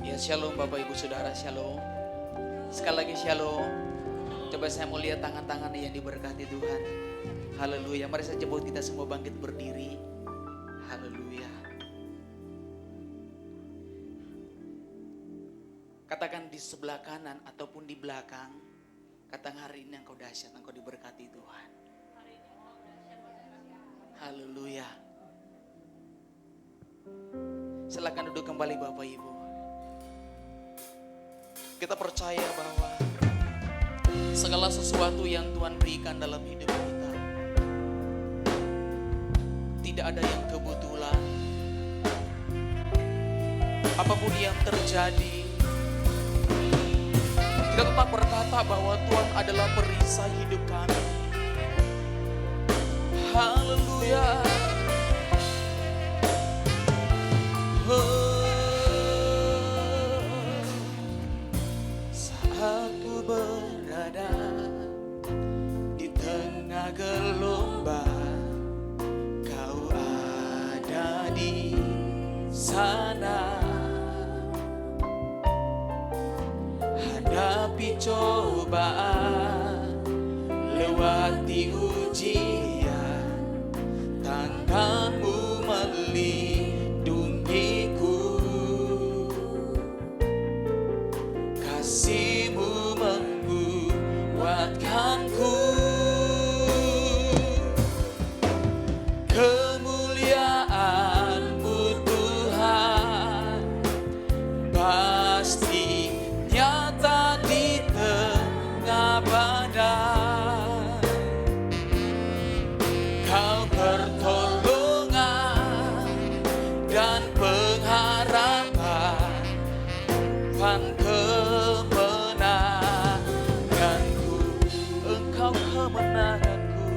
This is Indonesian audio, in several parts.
Ya shalom Bapak Ibu Saudara, shalom. Sekali lagi shalom. Coba saya mau lihat tangan-tangan yang diberkati Tuhan. Haleluya. Mari saja buat kita semua bangkit berdiri. Haleluya. Katakan di sebelah kanan ataupun di belakang. Katakan hari ini engkau dahsyat, engkau diberkati Tuhan. Haleluya. Silakan duduk kembali Bapak Ibu. Kita percaya bahwa segala sesuatu yang Tuhan berikan dalam hidup kita tidak ada yang kebetulan. Apapun yang terjadi, kita tetap berkata bahwa Tuhan adalah perisai hidup kami. Haleluya. Saat ku berada di tengah gelombang, Kau ada di sana. Hadapi cobaan, lewati ujian, tanganmu melindungiku, kasihmu menguatkanku. Kemuliaan-Mu Tuhan pasti nyata di tengah badai. Kau pertolongan dan pengharapan, kemenanganku, Engkau kemenanganku.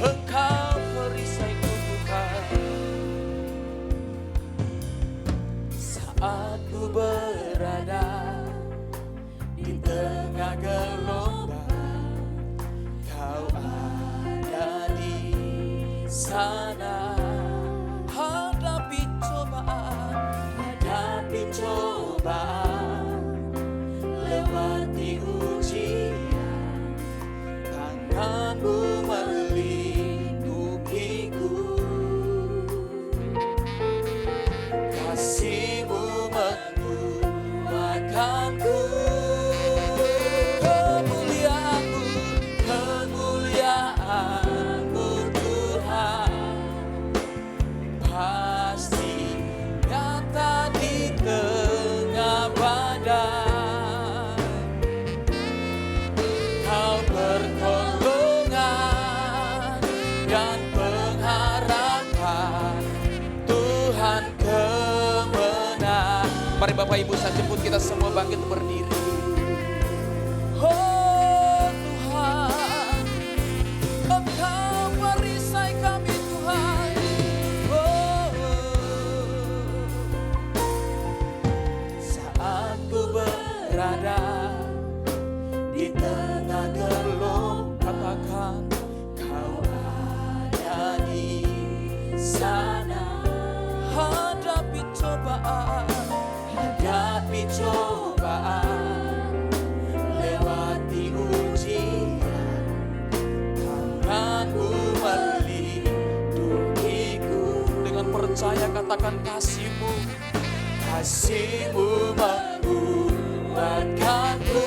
Engkau perisaiku Tuhan. Saat ku berada di tengah gelombang, Kau ada di sana. Hadapi cobaan, lewati ujian, tanganmu melindungiku, kasihmu menguatkanku. Kemuliaan-Mu Tuhan pasti nyata di tengah badai. Kau pertolongan dan pengharapan, Tuhan kemenangan. Mari Bapak Ibu saya jemput kita semua bangkit berdiri. Oh Tuhan, Engkau perisai kami Tuhan. Oh, saat ku berada di tengah gelombang, katakan Kau ada di sana. Hadapi cobaan, lewati ujian, tanganmu melindungiku. Dengan percaya katakan kasihmu menguatkanku.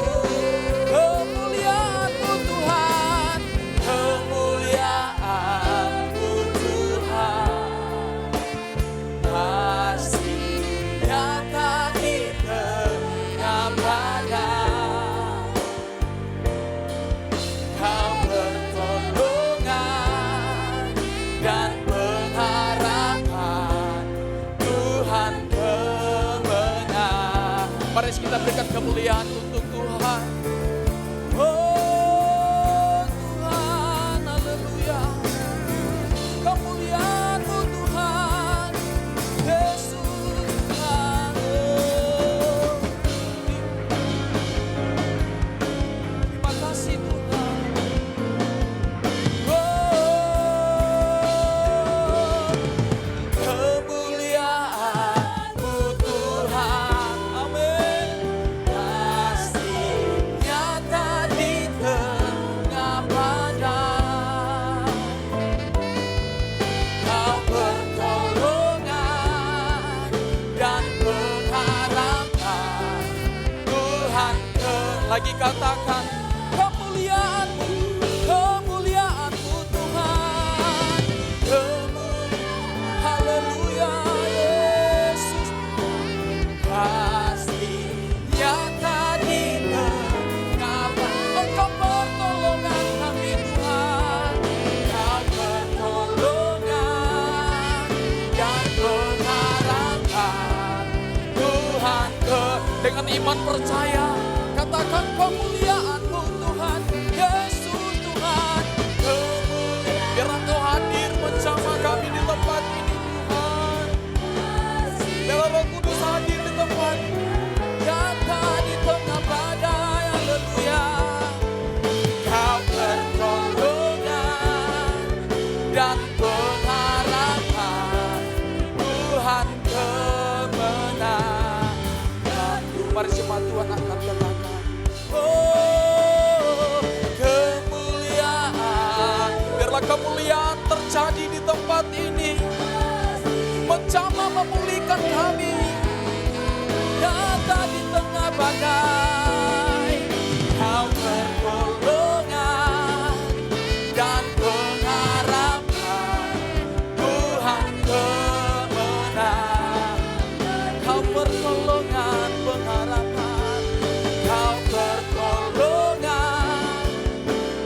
Kemuliaan-Mu Tuhan, kemuliaan-Mu Tuhan pasti nyata di tengah badai. Kau pertolongan dan pengharapan, Tuhan kemenangan. Mari kita berikan kemuliaan untuk Tuhan. Oh Tuhan, haleluya. Kemuliaan-Mu Tuhan, Yesus Tuhan. Terima kasih Tuhan. Oh lagi katakan, kemuliaan-Mu, kemuliaan-Mu Tuhan. Haleluya Yesus, pasti nyata di tengah. Engkau pertolongan kami Tuhan, Kau pertolongan dan pengharapan Tuhan. Dengan iman percaya, katakan kemuliaan-Mu Tuhan, Yesus Tuhan. Biar Engkau hadir bersama kami di tempat ini Tuhan. Biar Roh Kudus hadir di tempat ini, nyata di tengah badai. Haleluya. Kau pertolongan dan pengharapan Tuhan, kemenangan. Mari jemaat Tuhan akan katakan, oh kemuliaan. Biarlah kemuliaan terjadi di tempat ini, menjamah memulihkan kami, nyata di tengah badai. Kau pertolongan dan pengharapan Tuhan, kemenangan. Kau pertolongan, pengharapan, Kau pertolongan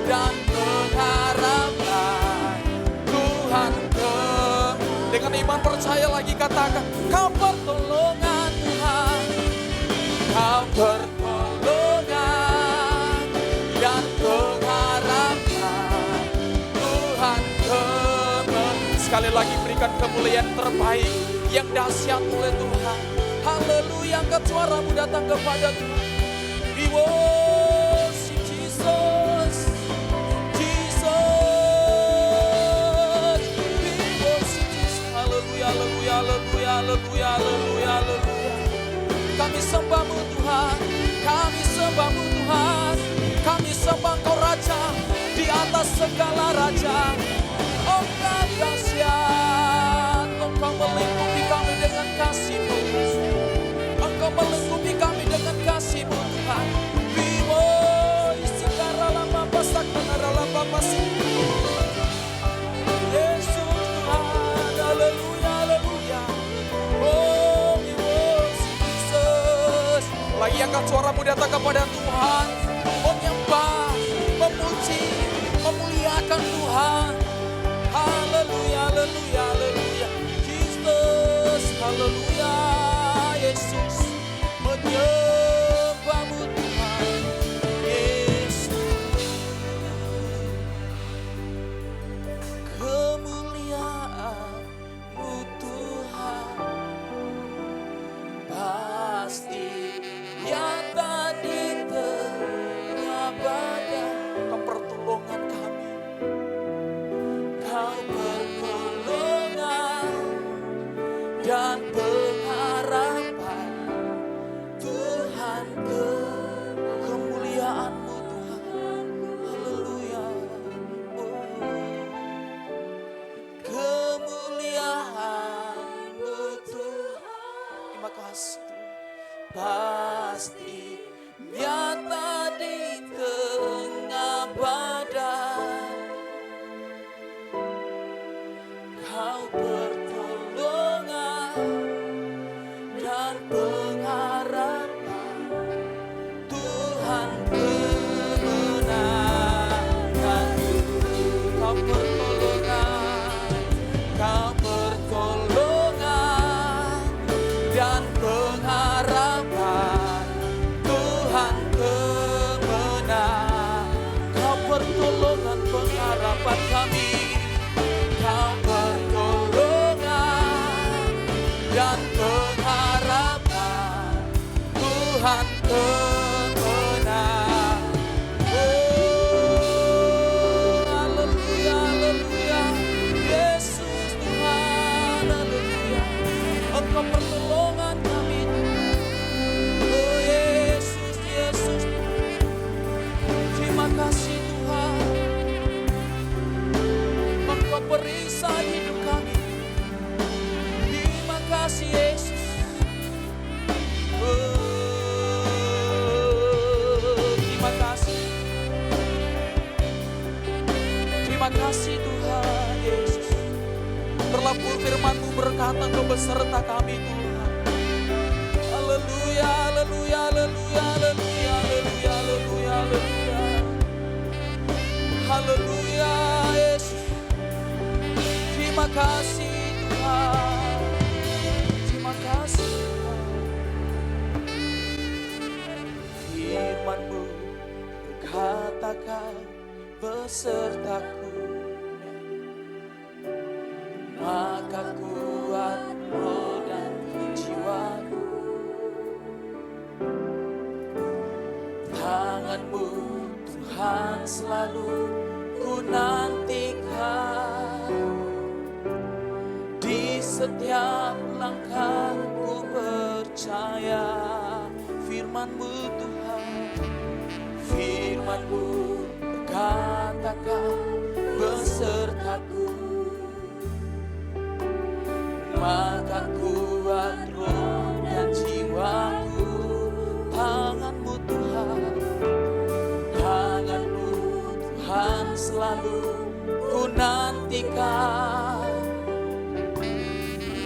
dan pengharapan Tuhan. Dengan iman percaya lagi katakan, Kau pertolongan Tuhan, Kau pertolongan dan pengharapan Tuhan. Sekali lagi berikan kemuliaan terbaik yang dahsyat oleh Tuhan. Haleluya, angkat suaramu datang kepada Tuhan. We worship Jesus, Jesus. We worship Jesus. Haleluya, haleluya, haleluya, haleluya, haleluya, haleluya. Kami sembah-Mu Tuhan, kami sembah-Mu Tuhan. Kami sembah Engkau Raja di atas segala raja. Engkau dahsyat, Engkau melingkupi kami dengan kasih-Mu. Engkau melingkupi kami dengan kasih-Mu Tuhan. Biwo isikara lama pasak menara lama pasik. Yesus Tuhan, haleluya, haleluya. Oh, we worship Jesus. Lagi angkat suaramu datang kepada Tuhan, menyembah, memuji, memuliakan Tuhan. Haleluya, haleluya, haleluya. Jesus, haleluya. Yesus, menyembah-Mu Tuhan. Yesus, kemuliaan-Mu Tuhan pasti nyata di tengah badai. Kau pertolongan kami, Kau pertolongan dan pengharapan Tuhan, kemuliaan-Mu Tuhan. Haleluya. Oh, kemuliaan-Mu Tuhan. Terima kasih Tuhan. Pasti nyata di tengah badai. Kau pertolongan dan pengharapan Tuhan, kemenangan. Kau pertolongan, Kau pertolongan dan pengharapan Tuhan, kemenangan. Kau pertolongan, pengharapan kami. Kau pertolongan dan pengharapan Tuhan, kemenangan. Oh, haleluya, haleluya. Yesus Tuhan, haleluya. Engkau pertolongan kami. Oh Yesus, Yesus. Terima kasih Tuhan. Engkau perisai hidup kami. Terima kasih Yesus. Oh, firman-Mu berkata Engkau beserta kami Tuhan. Haleluya, haleluya, haleluya, haleluya, haleluya, haleluya, haleluya. Haleluya Yesus. Terima kasih Tuhan. Terima kasih Tuhan. Firman-Mu berkatakan besertaku, maka kuat roh dan jiwaku. Tangan-Mu Tuhan selalu ku nantikan, di setiap langkah ku percaya. Firman-Mu Tuhan, firman-Mu berkatakan besertaku, maka kuat roh dan jiwaku. Tangan-Mu Tuhan, tangan-Mu Tuhan selalu ku nantikan,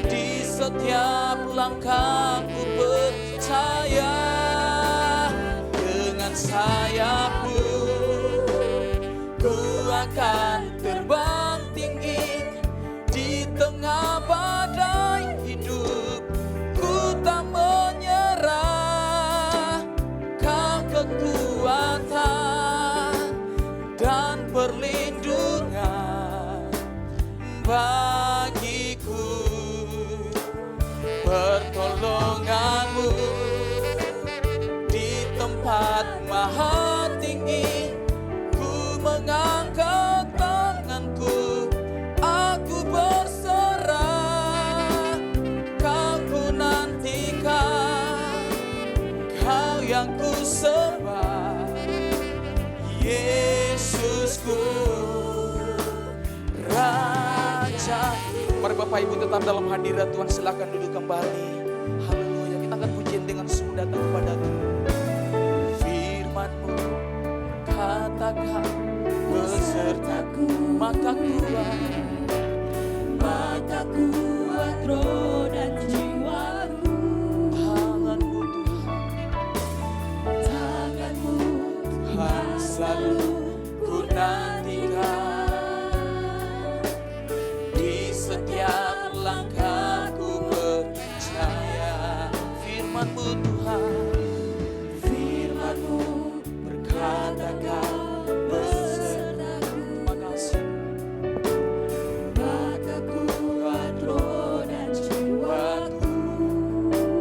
di setiap langkah ku percaya. Dengan sayap-Mu ku akan terbang tinggi, di tengah badai hidup ku tak menyerah. Kau kekuatan dan perlindungan bagiku. Pertolongan-Mu di tempat maha tinggi, ku mengangkat tanganku, aku berserah. Kau ku nantikan, Kau yang ku sembah, Yesusku, Raja. Mari Bapak Ibu tetap dalam hadirat Tuhan, silakan duduk kembali. Haleluya, kita akan pujian dengan sungguh datang kepada Tuhan. Firman-Mu katakan besertaku, maka kuat roh dan jiwaku. Tangan-Mu Tuhan, tangan-Mu Tuhan selalu ku nantikan, di setiap langkahku percaya. Firman-Mu Tuhan, firman-Mu berkatakan besertaku. Makasih. Maka kuat roh dan jiwaku.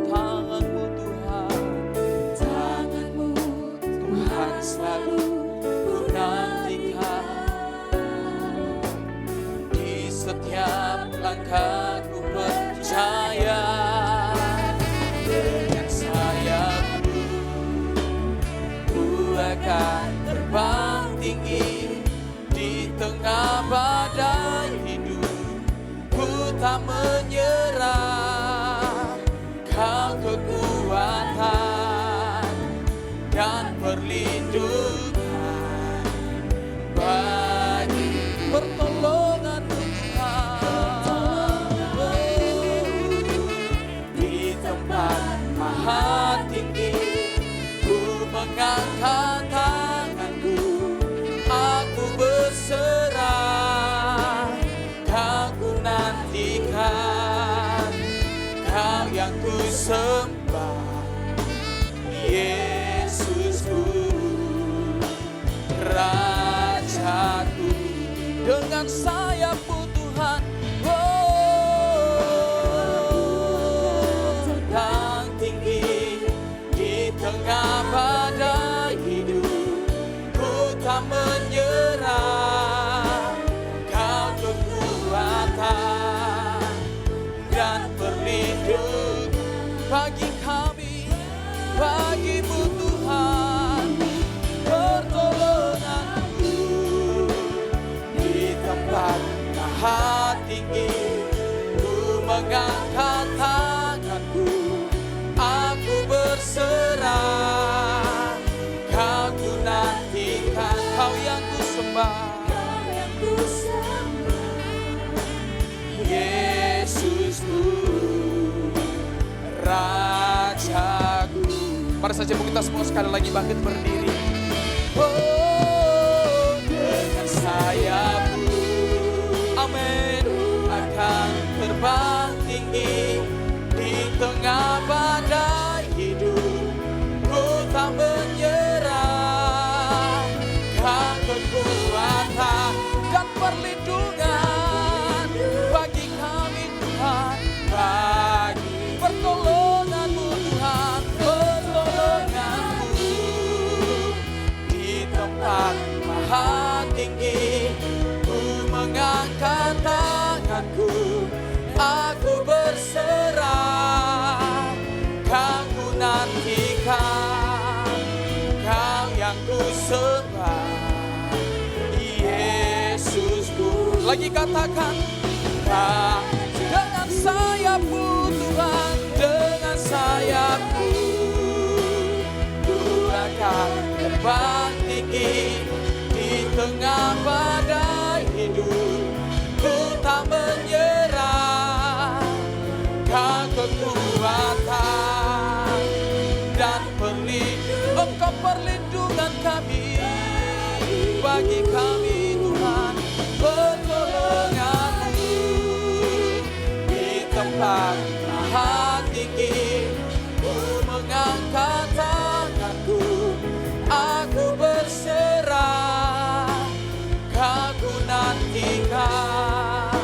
Tangan-Mu Tuhan, tangan-Mu Tuhan selalu ku nantikan, di setiap langkahku percaya. Dengan sayap-Mu ku akan terbang tinggi, di tengah badai hidup ku tak menyerah. Kau kekuatan dan perlindungan bagi. Pertolongan-Mu Tuhan, di tempat maha tinggi, ku mengangkat tanganku, aku berserah. Kau ku nantikan, Kau yang ku sembah, Yesusku, Rajaku. Dengan sayap-Mu Tuhan, terbang tinggi, di tengah badai hidup ku tak menyerah. Kau kekuatan dan perlindungan bagi kami, bagi-Mu Tuhan. Pertolongan-Mu di tempat maha tinggi, ku mengangkat tanganku, aku berserah. Kau ku nantikan, Kau yang ku sembah, Yesus. jemput kita semua sekali lagi bangkit berdiri. Oh, dengan sayapmu, amin, akan terbang tinggi di tengah badai hidup. Ku tak menyerah, kan kekuatan dan perlindungan bagi kami Tuhan, bagi pertolongan-Mu Tuhan, pertolongan-Mu di tempat maha tinggi. Ku mengangkat tanganku, aku berserah, Kau ku nantikan, Kau yang ku sembah, Yesusku. Lagi katakan, dengan sayapmu Tuhan, dengan sayapmu ku akan terbang tinggi di tengah badai hidup. Ku tak menyerah, Kau kekuatan dan Engkau perlindungan kami, bagi kami Tuhan, pertolongan-Mu di tempat maha tinggi. Ku mengangkat tanganku, aku berserah, Kau ku nantikan,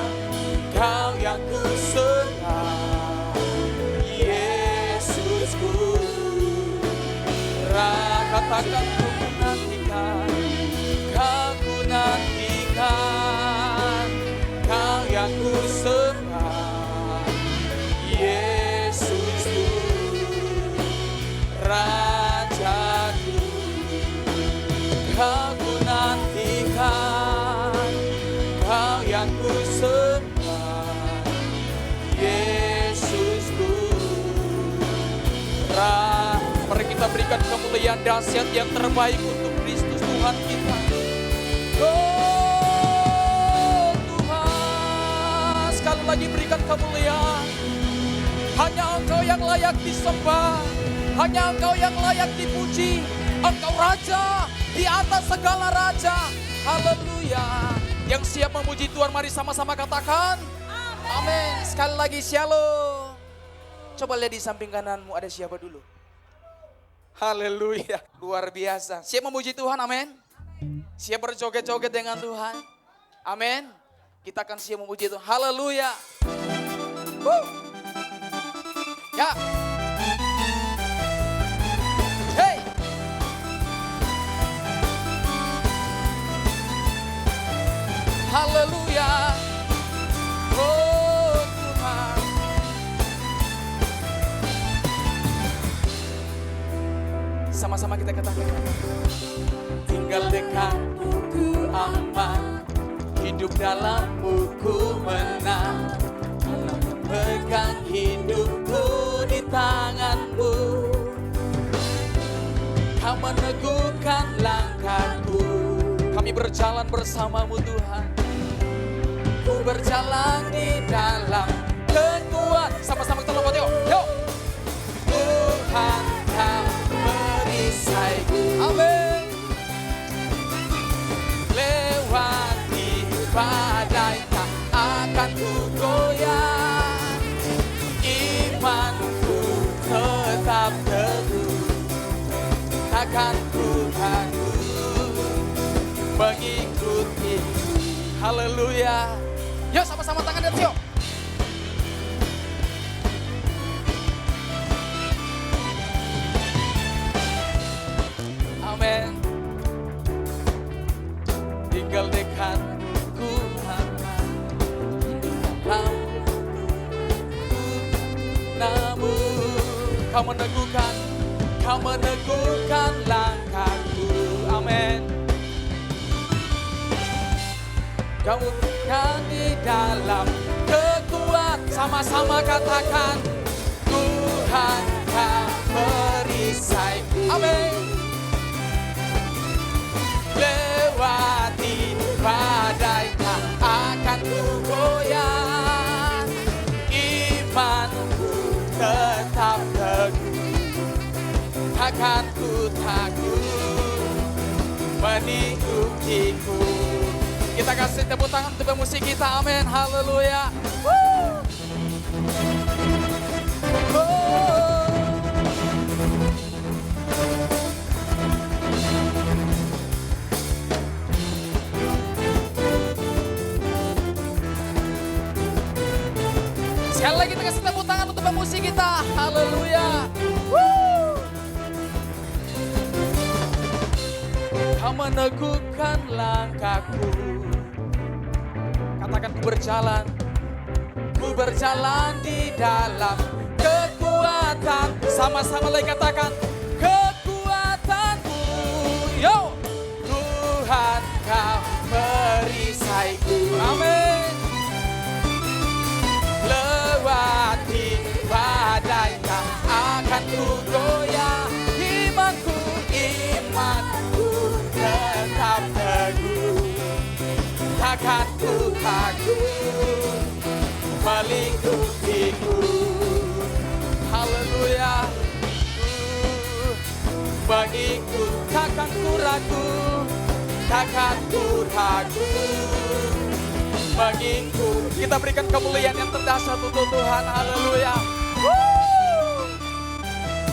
Kau yang ku sembah, Yesusku. Katakan ku nantikan, Kau ku nantikan, Kau yang ku sembah, Yesusku, Rajaku. Kau ku nantikan, Kau yang ku sembah, Yesusku. Mari kita berikan kemuliaan dahsyat yang terbaik untuk Kristus Tuhan kita. Oh Tuhan, sekali lagi berikan kemuliaan. Hanya Engkau yang layak disembah, hanya Engkau yang layak dipuji. Engkau Raja di atas segala raja. Haleluya. Yang siap memuji Tuhan, mari sama-sama katakan amin. Sekali lagi shalom. Coba lihat di samping kananmu, ada siapa dulu? Haleluya, luar biasa. Siap memuji Tuhan, amin. Siap berjoget-joget dengan Tuhan, amin. Kita akan siap memuji Tuhan, haleluya. Ya. Hey. Haleluya. Oh Tuhan. Sama-sama kita katakan, tinggal dekatmu ku aman, hidup dalammu ku menang, karena memegang hidupku di tanganmu. Kau meneguhkan langkahku, kami berjalan bersamamu Tuhan. Ku berjalan di dalam kekuatan. Sama-sama kita lompat yuk, yuk. Tuhan Kau perisaiku, amin. Lewati badai tak akan ku goyah, imanku tetap teguh, takkan ku takut mengikuti. Haleluya. Yuk sama-sama tangan di atas yuk. Amin. Tinggal dekatku aman, namun Kau meneguhkan langkahku, amin. Kau bukan di dalam kekuatan, sama-sama katakan, Tuhan Kau perisaiku, amin. Lewati badai tak akan ku goyah, imanku tetap teguh, takkan ku takut mengikutiku. Kita kasih tepuk tangan untuk musik kita, amin, haleluya. Sekali lagi kita kasih tepuk tangan untuk musik kita, haleluya. Kau meneguhkan langkahku. Katakan ku berjalan di dalam kekuatan. Sama-sama lagi katakan, kekuatanmu. Yo, Tuhan kau perisaiku. Amin. Lewati badai tak akan ku goyah. Imanku tetap teguh. Takkan ku takut melingkupiku. Haleluya. Mengikut takkan ku ragu, takkan ku ragu. Mengikut. Kita berikan kemuliaan yang terdahsyat untuk Tuhan. Haleluya.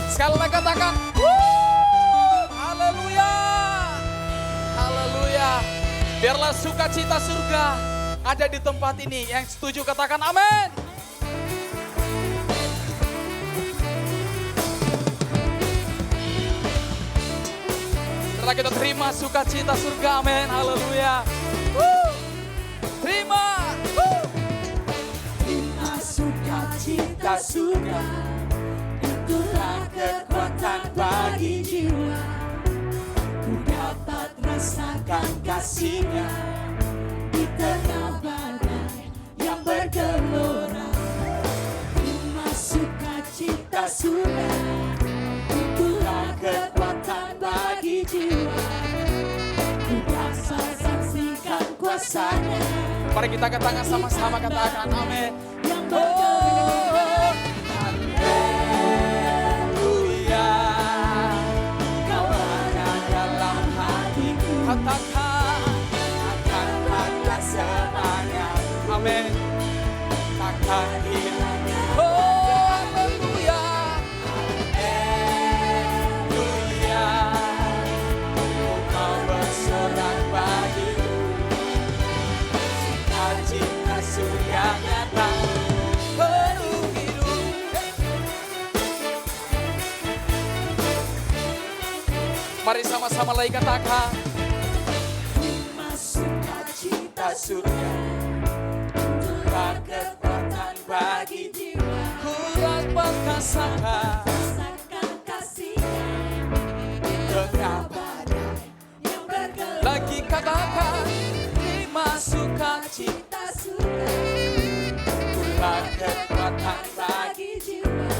Sekali lagi katakan, haleluya. Haleluya. Biarlah sukacita surga ada di tempat ini. Yang setuju katakan amin. Setelah kita terima sukacita surga, amin, haleluya. Terima. Terima sukacita surga, itulah kekuatan bagi jiwa. Ku dapat rasakan kasih-Nya di tengah badai yang bergelora. Terima sukacita surga, itulah kekuatan bagi jiwa. Ku dapat saksikan kuasa-Nya. Mari kita angkat tangan sama-sama katakan amin. Yang bergelora. Haleluya. Kau ada dalam hatiku. Katakan ada semangat. Amin. Takkan hilang. Oh, haleluya. Haleluya. Kau bersorak bagiku. Sukacita surga nyata penuh hidup. Mari sama-sama lagi katakan, Terima sukacita surga itulah kekuatan bagi jiwa. ku dapat rasakan Rasakan kasih-Nya tengah badai yang bergelora. lagi katakan terima sukacita Cita surga itulah kekuatan bagi bagi jiwa.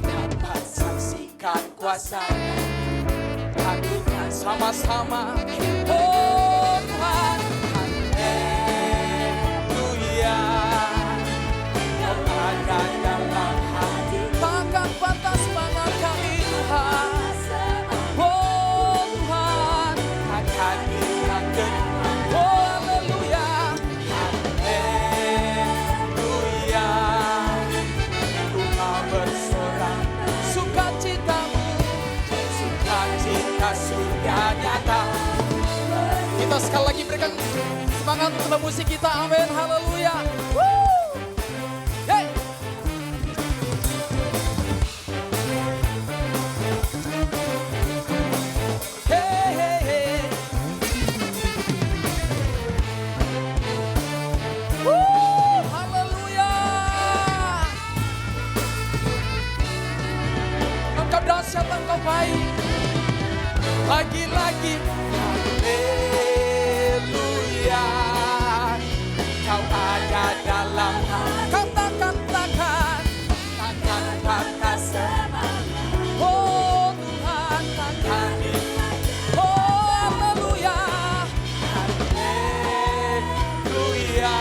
dapat saksikan kuasa-Nya. Hadirkan sama-sama, oh Tuhan, haleluya. Kau ada dalam hati, takkan patah semangat kami Tuhan. Oh Tuhan, takkan hilang kenyang. Oh haleluya, haleluya. Ku mau bersorak, sukacitamu, sukacita surga nyata. Kita sekali lagi berikan semangat untuk musik kita, amin, haleluya. Yeay. Hey, hey, hey. Haleluya. Engkau dahsyat, engkau baik. Lagi-lagi haleluya. Kau ada dalam hati. Katakan takkan patah semangat. Oh Tuhan, takkan hilang. Oh haleluya. Haleluya.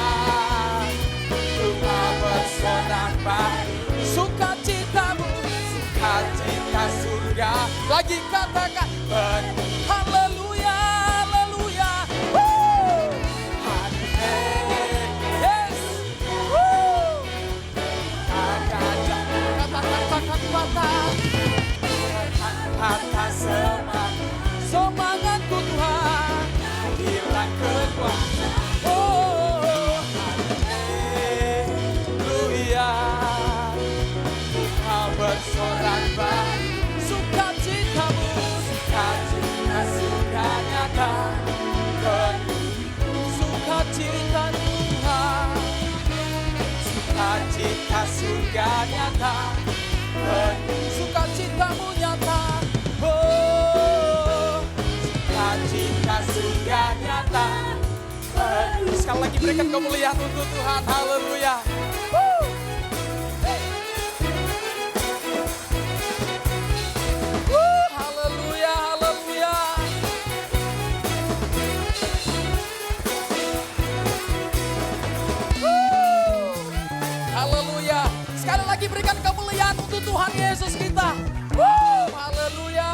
Tuhan bersorak baik. Sukacitamu, sukacita surga lagi katakan haleluya, haleluya. Woo! Yes. Woo! Kata semangatku Tuhan, hilang kekuatan. Oh, haleluya. Kau bersorak-sorai, sukacitamu, sukacita sudah nyata. Sukacita Tuhan, sukacita sudah nyata. Sukacitamu nyata. Oh, sukacita sudah nyata. Sekali lagi berikan kemuliaan untuk Tuhan. Haleluya. Haleluya, haleluya. Haleluya. Sekali lagi berikan kemuliaan untuk Tuhan Yesus kita. Haleluya.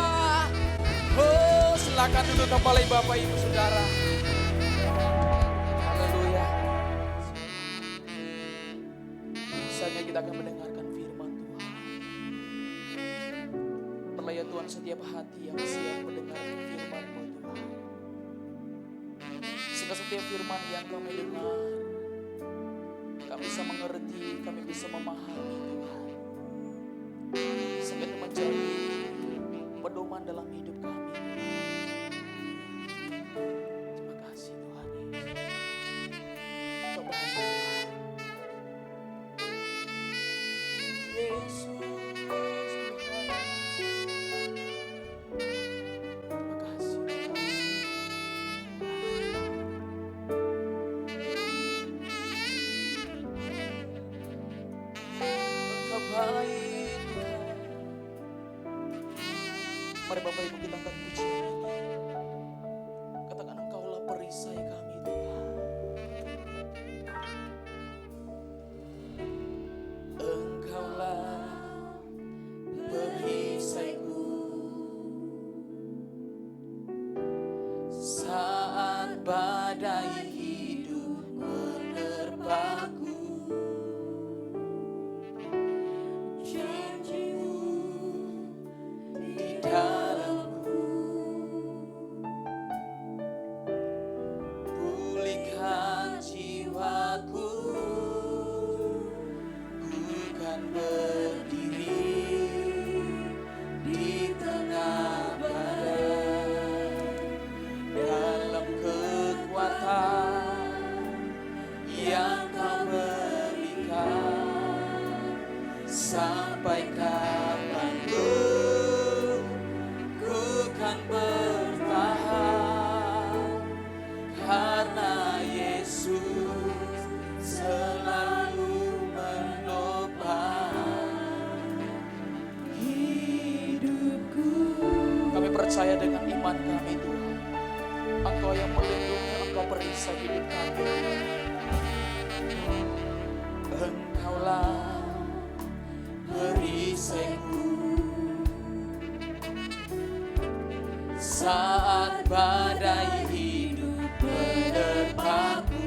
Silakan duduk kembali Bapak Ibu Saudara. Haleluya. Misalnya kita akan mendengarkan firman Tuhan. Perlaya Tuhan setiap hati yang siap mendengarkan firman-Mu Tuhan. Sehingga setiap firman yang kami dengar, kami bisa mengerti, kami bisa memahami Tuhan. Sehingga itu menjadi pedoman dalam hidup kami. Terima kasih Tuhan Yesus. Coba Tuhan. Yesus Tuhan. Terima kasih Tuhan. Engkau baik Tuhan. Mari Bapak Ibu kita angkat pujian ini. Katakan Engkaulah perisai kami Tuhan. Engkaulah perisaiku saat badai hidup menerpaku. Janji-Mu di dalamku, pulihkan jiwaku, bukan berdiri di tengah badai. Dalam kekuatan yang Kau berikan, sampai kapanpun ku kan bertahan, karena Yesus selalu menopang hidupku. Kami percaya dengan iman kami Tuhan, Engkau yang melindungi, Engkau perisai hidup kami. Engkaulah perisaiku saat badai hidup menerpaku.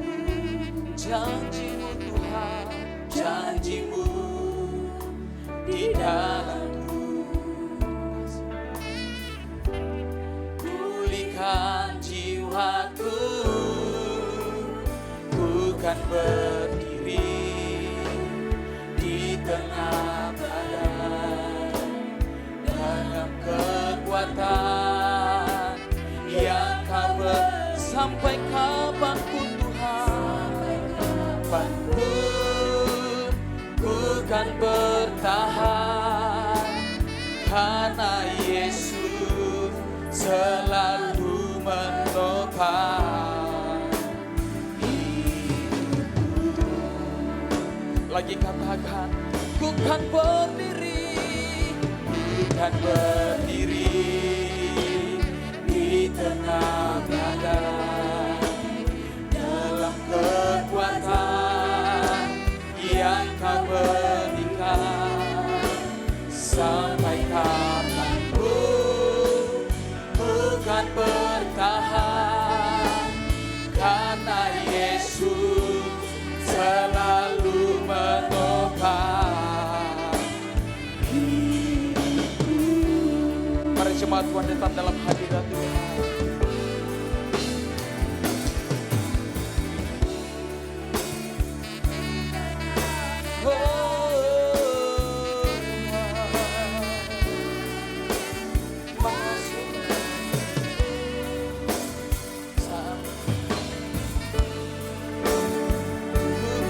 Janji-Mu Tuhan, janji-Mu di dalamku, pulihkan jiwaku, bukan berdiri di tengah badai. Dalam kekuatan yang Kau sampai kapanpun Tuhan, kapanpun ku kan bertahan, karena Yesus selalu menopang hidupku. Lagi katakan, ku kan berdiri, kan berdiri di tengah badai. Dalam kekuatan yang Kau berikan, sampai kapanpun biarlah Tuhan tetap dalam hadirat Tuhan.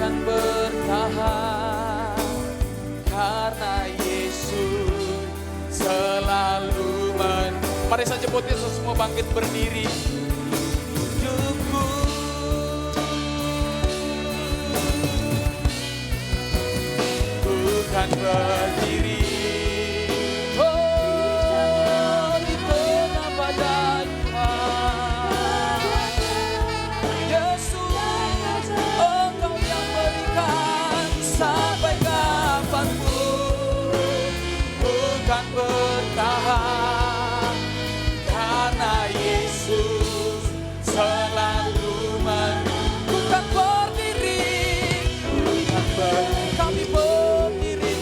Tuhan bertahan karena Yesus selalu Mari saja buat Yesus semua bangkit berdiri. Hidupku bukan berdiri di tengah badai Tuhan. Yesus, Engkau yang berikan sampai kapanpun, bukan bertahan karena Yesus selalu bukan berdiri, kami berdiri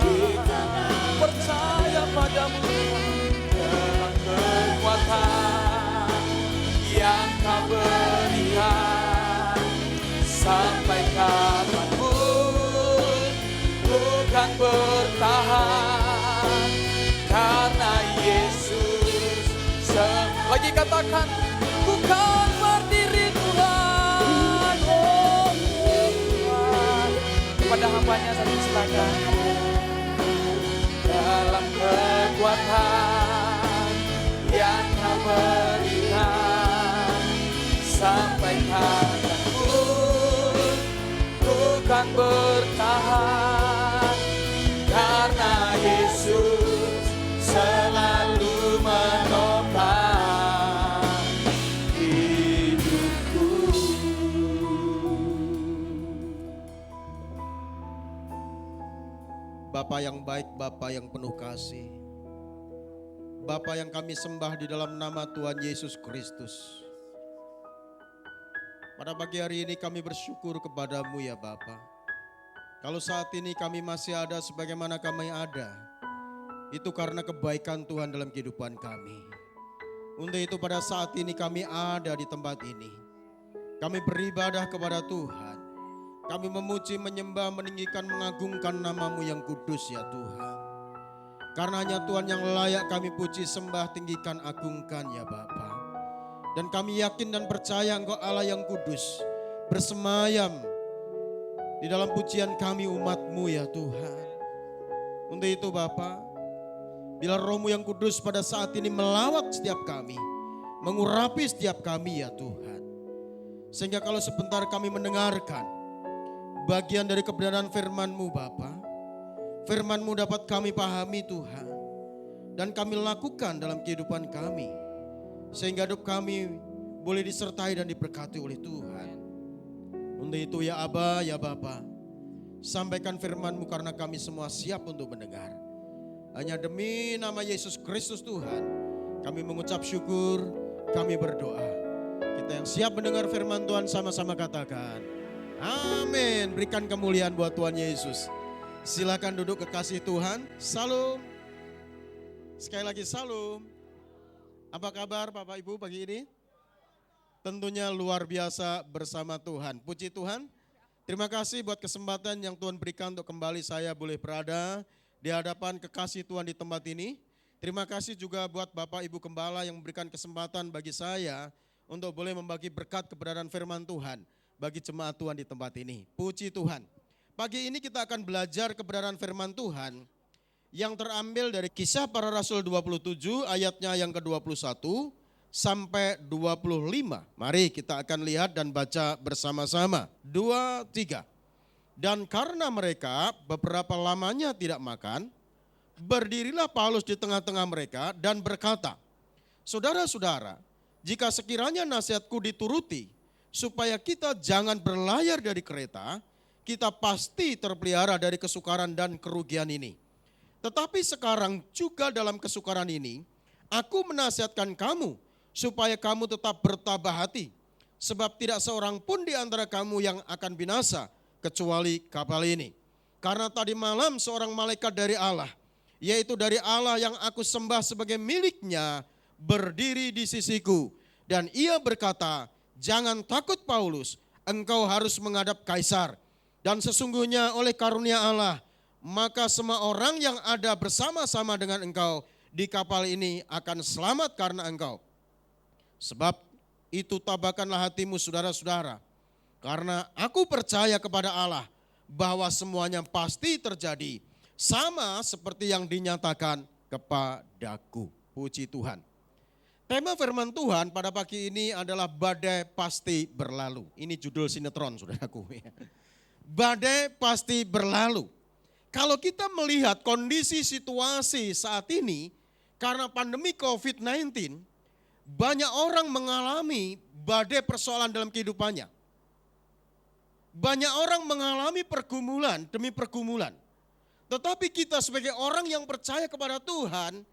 Tuhan, percaya padamu dengan kekuatan yang Kau berikan sampai kapanpun, bukan bertahan karena Yesus. Lagi katakan, bukan berdiri Tuhan, oh Tuhan. Kepada hambanya satu silakan. Dalam kekuatan yang Kau berikan sampai kapanpun, bukan bertahan karena Yesus selalu menopang hidupku. Bapa yang baik, Bapa yang penuh kasih, Bapa yang kami sembah di dalam nama Tuhan Yesus Kristus. Pada pagi hari ini kami bersyukur kepadamu ya Bapa. Kalau saat ini kami masih ada sebagaimana kami ada, itu karena kebaikan Tuhan dalam kehidupan kami. Untuk itu pada saat ini kami ada di tempat ini. Kami beribadah kepada Tuhan. Kami memuji, menyembah, meninggikan, mengagungkan nama-Mu yang kudus ya Tuhan. Karena hanya Tuhan yang layak kami puji, sembah, tinggikan, agungkan ya Bapa. Dan kami yakin dan percaya Engkau Allah yang kudus bersemayam di dalam pujian kami umat-Mu ya Tuhan. Untuk itu Bapa, bila Roh-Mu yang kudus pada saat ini melawat setiap kami, mengurapi setiap kami ya Tuhan. Sehingga kalau sebentar kami mendengarkan bagian dari kebenaran firman-Mu Bapa, firman-Mu dapat kami pahami Tuhan, dan kami lakukan dalam kehidupan kami. Sehingga hidup kami boleh disertai dan diberkati oleh Tuhan. Untuk itu ya Aba, ya Bapa, sampaikan firman-Mu karena kami semua siap untuk mendengar. Hanya demi nama Yesus Kristus Tuhan, kami mengucap syukur, kami berdoa. Kita yang siap mendengar firman Tuhan sama-sama katakan, amin. Berikan kemuliaan buat Tuhan Yesus. Silakan duduk kekasih Tuhan. Salam. Sekali lagi salam. Apa kabar Bapak Ibu pagi ini? Tentunya luar biasa bersama Tuhan. Puji Tuhan. Terima kasih buat kesempatan yang Tuhan berikan untuk kembali saya boleh berada di hadapan kekasih Tuhan di tempat ini. Terima kasih juga buat Bapak Ibu Gembala yang memberikan kesempatan bagi saya untuk boleh membagi berkat kebenaran firman Tuhan bagi jemaat Tuhan di tempat ini. Puji Tuhan. Pagi ini kita akan belajar kebenaran firman Tuhan yang terambil dari Kisah Para Rasul 27 ayatnya yang ke-21 sampai 25. Mari kita akan lihat dan baca bersama-sama. 2, 3. Dan karena mereka beberapa lamanya tidak makan, berdirilah Paulus di tengah-tengah mereka dan berkata, saudara-saudara, jika sekiranya nasihatku dituruti, supaya kita jangan berlayar dari kereta, kita pasti terpelihara dari kesukaran dan kerugian ini. Tetapi sekarang juga dalam kesukaran ini, aku menasihatkan kamu supaya kamu tetap bertabah hati. Sebab tidak seorang pun di antara kamu yang akan binasa kecuali kapal ini. Karena tadi malam seorang malaikat dari Allah yaitu dari Allah yang aku sembah sebagai miliknya, berdiri di sisiku. Dan ia berkata, jangan takut Paulus, engkau harus menghadap Kaisar. Dan sesungguhnya oleh karunia Allah, maka semua orang yang ada bersama-sama dengan engkau di kapal ini akan selamat karena engkau. Sebab itu tabahkanlah hatimu saudara-saudara, karena aku percaya kepada Allah bahwa semuanya pasti terjadi, sama seperti yang dinyatakan kepadaku. Puji Tuhan. Tema firman Tuhan pada pagi ini adalah badai pasti berlalu. Ini judul sinetron saudaraku. Badai pasti berlalu. Kalau kita melihat kondisi situasi saat ini, karena pandemi COVID-19, banyak orang mengalami badai persoalan dalam kehidupannya. Banyak orang mengalami pergumulan demi pergumulan. Tetapi kita sebagai orang yang percaya kepada Tuhan,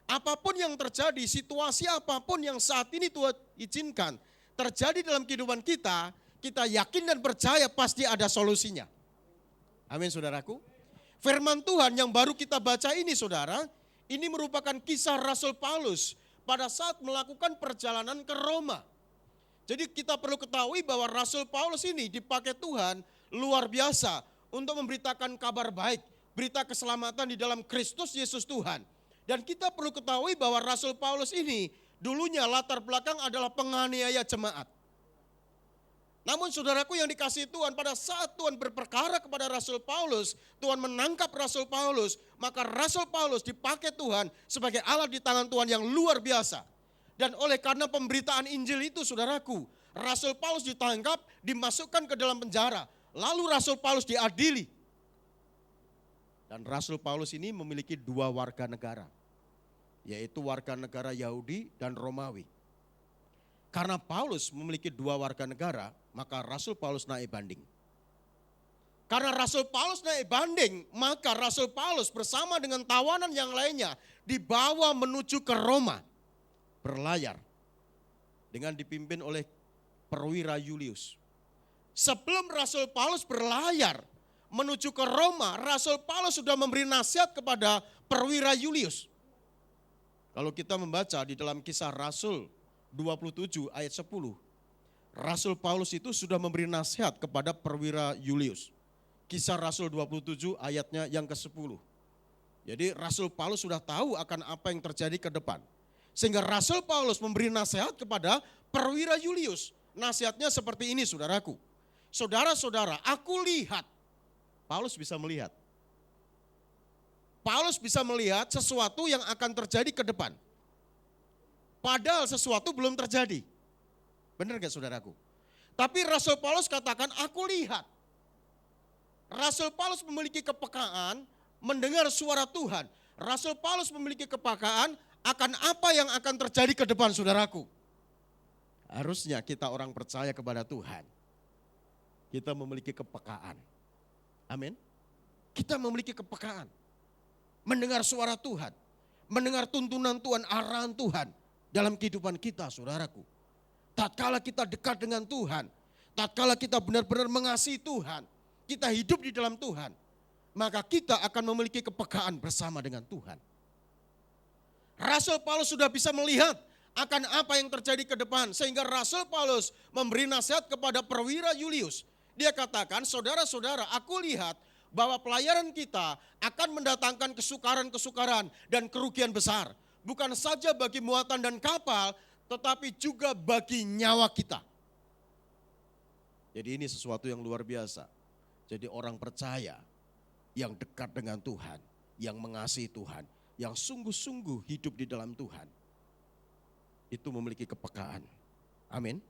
apapun yang terjadi, situasi apapun yang saat ini Tuhan izinkan terjadi dalam kehidupan kita, kita yakin dan percaya pasti ada solusinya. Amin saudaraku. Firman Tuhan yang baru kita baca ini saudara, ini merupakan kisah Rasul Paulus pada saat melakukan perjalanan ke Roma. Jadi kita perlu ketahui bahwa Rasul Paulus ini dipakai Tuhan luar biasa untuk memberitakan kabar baik, berita keselamatan di dalam Kristus Yesus Tuhan. Dan kita perlu ketahui bahwa Rasul Paulus ini dulunya latar belakang adalah penganiaya jemaat. Namun saudaraku yang dikasihi Tuhan, pada saat Tuhan berperkara kepada Rasul Paulus, Tuhan menangkap Rasul Paulus, maka Rasul Paulus dipakai Tuhan sebagai alat di tangan Tuhan yang luar biasa. Dan oleh karena pemberitaan Injil itu saudaraku, Rasul Paulus ditangkap, dimasukkan ke dalam penjara. Lalu Rasul Paulus diadili. Dan Rasul Paulus ini memiliki dua warga negara, yaitu warga negara Yahudi dan Romawi. Karena Paulus memiliki dua warga negara, maka Rasul Paulus naik banding. Karena Rasul Paulus naik banding, maka Rasul Paulus bersama dengan tawanan yang lainnya dibawa menuju ke Roma, berlayar dengan dipimpin oleh perwira Julius. Sebelum Rasul Paulus berlayar menuju ke Roma, Rasul Paulus sudah memberi nasihat kepada perwira Julius. Kalau kita membaca di dalam Kisah Rasul 27 ayat 10, Rasul Paulus itu sudah memberi nasihat kepada perwira Julius. Kisah Rasul 27 ayatnya yang ke-10. Jadi Rasul Paulus sudah tahu akan apa yang terjadi ke depan. Sehingga Rasul Paulus memberi nasihat kepada perwira Julius. Nasihatnya seperti ini saudaraku. Saudara-saudara, aku lihat. Paulus bisa melihat. Paulus bisa melihat sesuatu yang akan terjadi ke depan. Padahal sesuatu belum terjadi. Benar gak saudaraku? Tapi Rasul Paulus katakan, aku lihat. Rasul Paulus memiliki kepekaan mendengar suara Tuhan. Rasul Paulus memiliki kepekaan akan apa yang akan terjadi ke depan saudaraku. Harusnya kita orang percaya kepada Tuhan, kita memiliki kepekaan. Amin. Kita memiliki kepekaan. Mendengar suara Tuhan. Mendengar tuntunan Tuhan, arahan Tuhan dalam kehidupan kita saudaraku. Tatkala kita dekat dengan Tuhan, tatkala kita benar-benar mengasihi Tuhan, kita hidup di dalam Tuhan, maka kita akan memiliki kepekaan bersama dengan Tuhan. Rasul Paulus sudah bisa melihat akan apa yang terjadi ke depan, sehingga Rasul Paulus memberi nasihat kepada perwira Julius. Dia katakan, saudara-saudara, aku lihat bahwa pelayaran kita akan mendatangkan kesukaran-kesukaran dan kerugian besar. Bukan saja bagi muatan dan kapal, tetapi juga bagi nyawa kita. Jadi ini sesuatu yang luar biasa. Jadi orang percaya yang dekat dengan Tuhan, yang mengasihi Tuhan, yang sungguh-sungguh hidup di dalam Tuhan, itu memiliki kepekaan. Amin.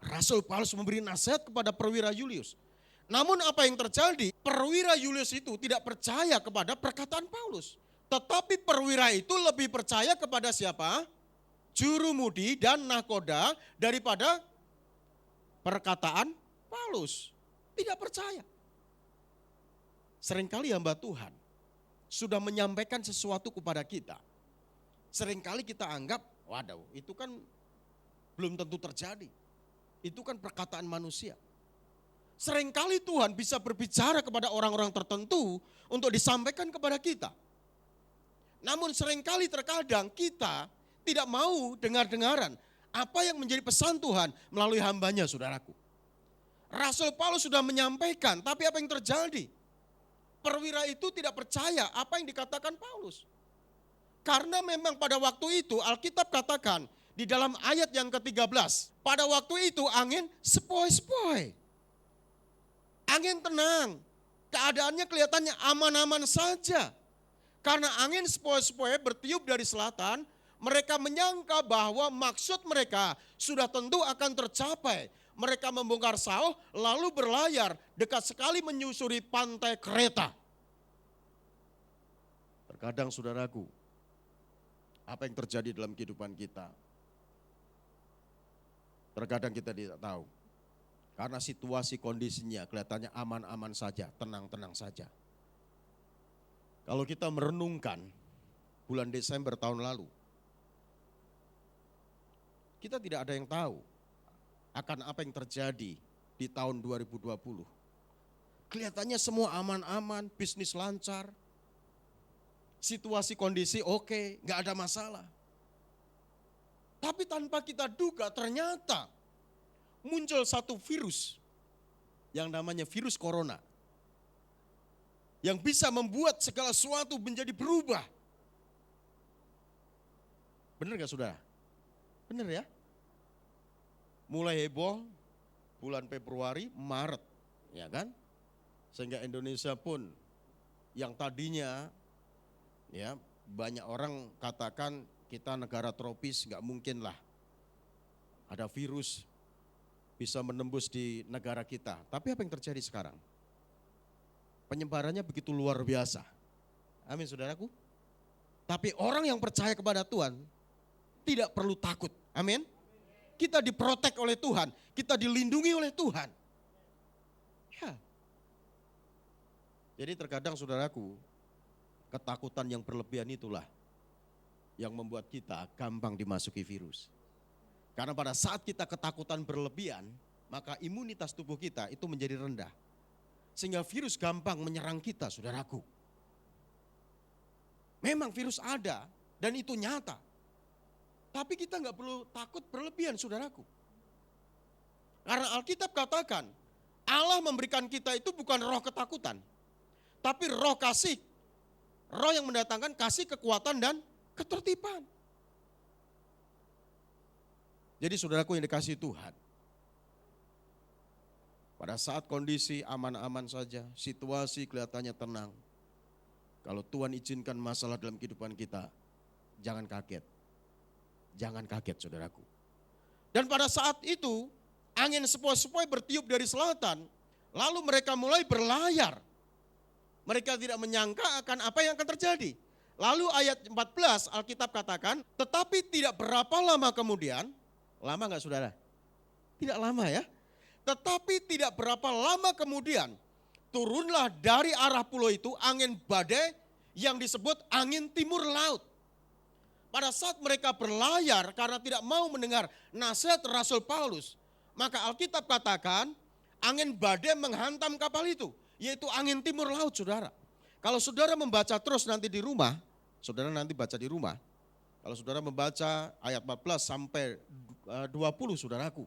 Rasul Paulus memberi nasihat kepada perwira Julius. Namun apa yang terjadi? Perwira Julius itu tidak percaya kepada perkataan Paulus. Tetapi perwira itu lebih percaya kepada siapa? Jurumudi dan nahkoda daripada perkataan Paulus. Tidak percaya. Seringkali hamba Tuhan sudah menyampaikan sesuatu kepada kita. Seringkali kita anggap, waduh itu kan belum tentu terjadi. Itu kan perkataan manusia. Seringkali Tuhan bisa berbicara kepada orang-orang tertentu untuk disampaikan kepada kita. Namun seringkali terkadang kita tidak mau dengar-dengaran apa yang menjadi pesan Tuhan melalui hambanya, saudaraku. Rasul Paulus sudah menyampaikan, tapi apa yang terjadi? Perwira itu tidak percaya apa yang dikatakan Paulus. Karena memang pada waktu itu Alkitab katakan di dalam ayat yang ke-13, pada waktu itu angin sepoi-sepoi. Angin tenang, keadaannya kelihatannya aman-aman saja. Karena angin sepoi-sepoi bertiup dari selatan, mereka menyangka bahwa maksud mereka sudah tentu akan tercapai. Mereka membongkar sauh lalu berlayar dekat sekali menyusuri pantai Kreta. Terkadang saudaraku, apa yang terjadi dalam kehidupan kita? Terkadang kita tidak tahu. Karena situasi kondisinya kelihatannya aman-aman saja, tenang-tenang saja. Kalau kita merenungkan bulan Desember tahun lalu, kita tidak ada yang tahu akan apa yang terjadi di tahun 2020. Kelihatannya semua aman-aman, bisnis lancar, situasi kondisi oke, gak ada masalah. Tapi tanpa kita duga ternyata muncul satu virus yang namanya virus corona. Yang bisa membuat segala sesuatu menjadi berubah. Benar gak saudara? Benar ya? Mulai heboh bulan Februari, Maret, ya kan? Sehingga Indonesia pun yang tadinya ya banyak orang katakan kita negara tropis, gak mungkin lah ada virus bisa menembus di negara kita. Tapi apa yang terjadi sekarang? Penyebarannya begitu luar biasa. Amin saudaraku. Tapi orang yang percaya kepada Tuhan tidak perlu takut. Amin. Kita diprotek oleh Tuhan, kita dilindungi oleh Tuhan. Ya. Jadi terkadang saudaraku, ketakutan yang berlebihan itulah yang membuat kita gampang dimasuki virus. Karena pada saat kita ketakutan berlebihan, maka imunitas tubuh kita itu menjadi rendah. Sehingga virus gampang menyerang kita, saudaraku. Memang virus ada dan itu nyata. Tapi kita nggak perlu takut berlebihan, saudaraku. Karena Alkitab katakan, Allah memberikan kita itu bukan roh ketakutan, tapi roh kasih. Roh yang mendatangkan kasih, kekuatan, dan ketertiban. Jadi saudaraku yang dikasihi Tuhan, pada saat kondisi aman-aman saja, situasi kelihatannya tenang. Kalau Tuhan izinkan masalah dalam kehidupan kita, jangan kaget. Jangan kaget saudaraku. Dan pada saat itu, angin sepoi-sepoi bertiup dari selatan, lalu mereka mulai berlayar. Mereka tidak menyangka akan apa yang akan terjadi. Lalu ayat 14 Alkitab katakan, tetapi tidak berapa lama kemudian, lama gak saudara? Tidak lama ya. Tetapi tidak berapa lama kemudian, turunlah dari arah pulau itu angin badai yang disebut angin timur laut. Pada saat mereka berlayar karena tidak mau mendengar nasihat Rasul Paulus, maka Alkitab katakan angin badai menghantam kapal itu, yaitu angin timur laut saudara. Kalau saudara membaca terus nanti di rumah, saudara nanti baca di rumah. Kalau saudara membaca ayat 14 sampai 20 saudaraku.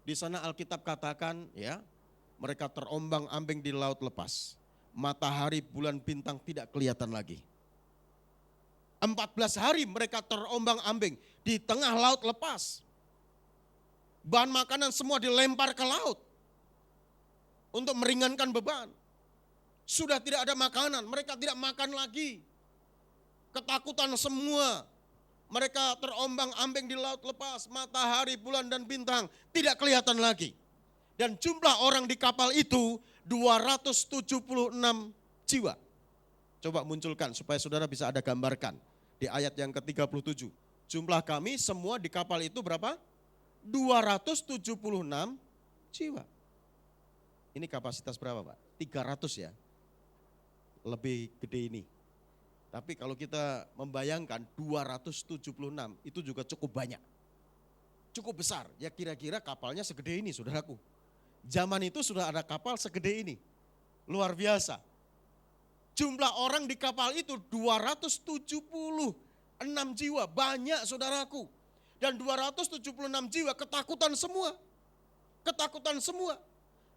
Di sana Alkitab katakan ya, mereka terombang-ambing di laut lepas. Matahari, bulan, bintang tidak kelihatan lagi. 14 hari mereka terombang-ambing di tengah laut lepas. Bahan makanan semua dilempar ke laut untuk meringankan beban. Sudah tidak ada makanan, mereka tidak makan lagi. Ketakutan semua. Mereka terombang-ambing di laut lepas, matahari, bulan, dan bintang tidak kelihatan lagi. Dan jumlah orang di kapal itu 276 jiwa. Coba munculkan supaya saudara bisa ada gambarkan. Di ayat yang ke-37. Jumlah kami semua di kapal itu berapa? 276 jiwa. Ini kapasitas berapa Pak? 300 ya. Lebih gede ini. Tapi kalau kita membayangkan 276 itu juga cukup banyak. Cukup besar. Ya kira-kira kapalnya segede ini saudaraku. Zaman itu sudah ada kapal segede ini. Luar biasa. Jumlah orang di kapal itu 276 jiwa, banyak saudaraku. Dan 276 jiwa ketakutan semua. Ketakutan semua.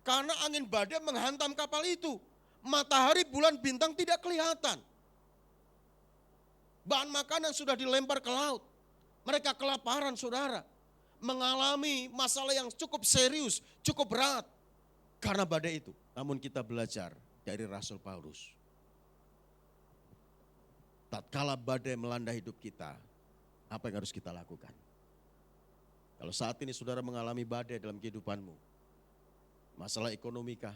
Karena angin badai menghantam kapal itu. Matahari, bulan, bintang tidak kelihatan. Bahan makanan sudah dilempar ke laut. Mereka kelaparan saudara. Mengalami masalah yang cukup serius, cukup berat. Karena badai itu. Namun kita belajar dari Rasul Paulus. Tatkala badai melanda hidup kita, apa yang harus kita lakukan? Kalau saat ini saudara mengalami badai dalam kehidupanmu, masalah ekonomikah,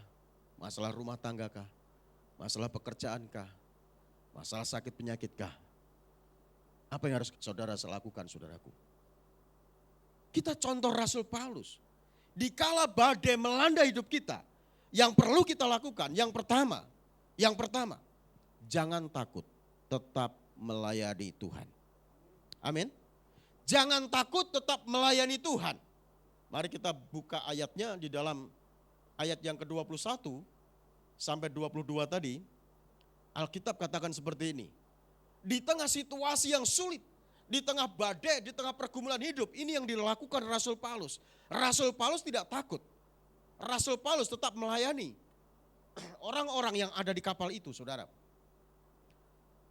masalah rumah tanggakah, masalah pekerjaankah, masalah sakit penyakitkah, apa yang harus saudara lakukan saudaraku? Kita contoh Rasul Paulus. Dikala badai melanda hidup kita, yang perlu kita lakukan, yang pertama, jangan takut, tetap melayani Tuhan. Amin. Jangan takut, tetap melayani Tuhan. Mari kita buka ayatnya di dalam ayat yang ke-21 sampai 22 tadi. Alkitab katakan seperti ini. Di tengah situasi yang sulit, di tengah badai, di tengah pergumulan hidup, ini yang dilakukan Rasul Paulus. Rasul Paulus tidak takut. Rasul Paulus tetap melayani orang-orang yang ada di kapal itu, saudara.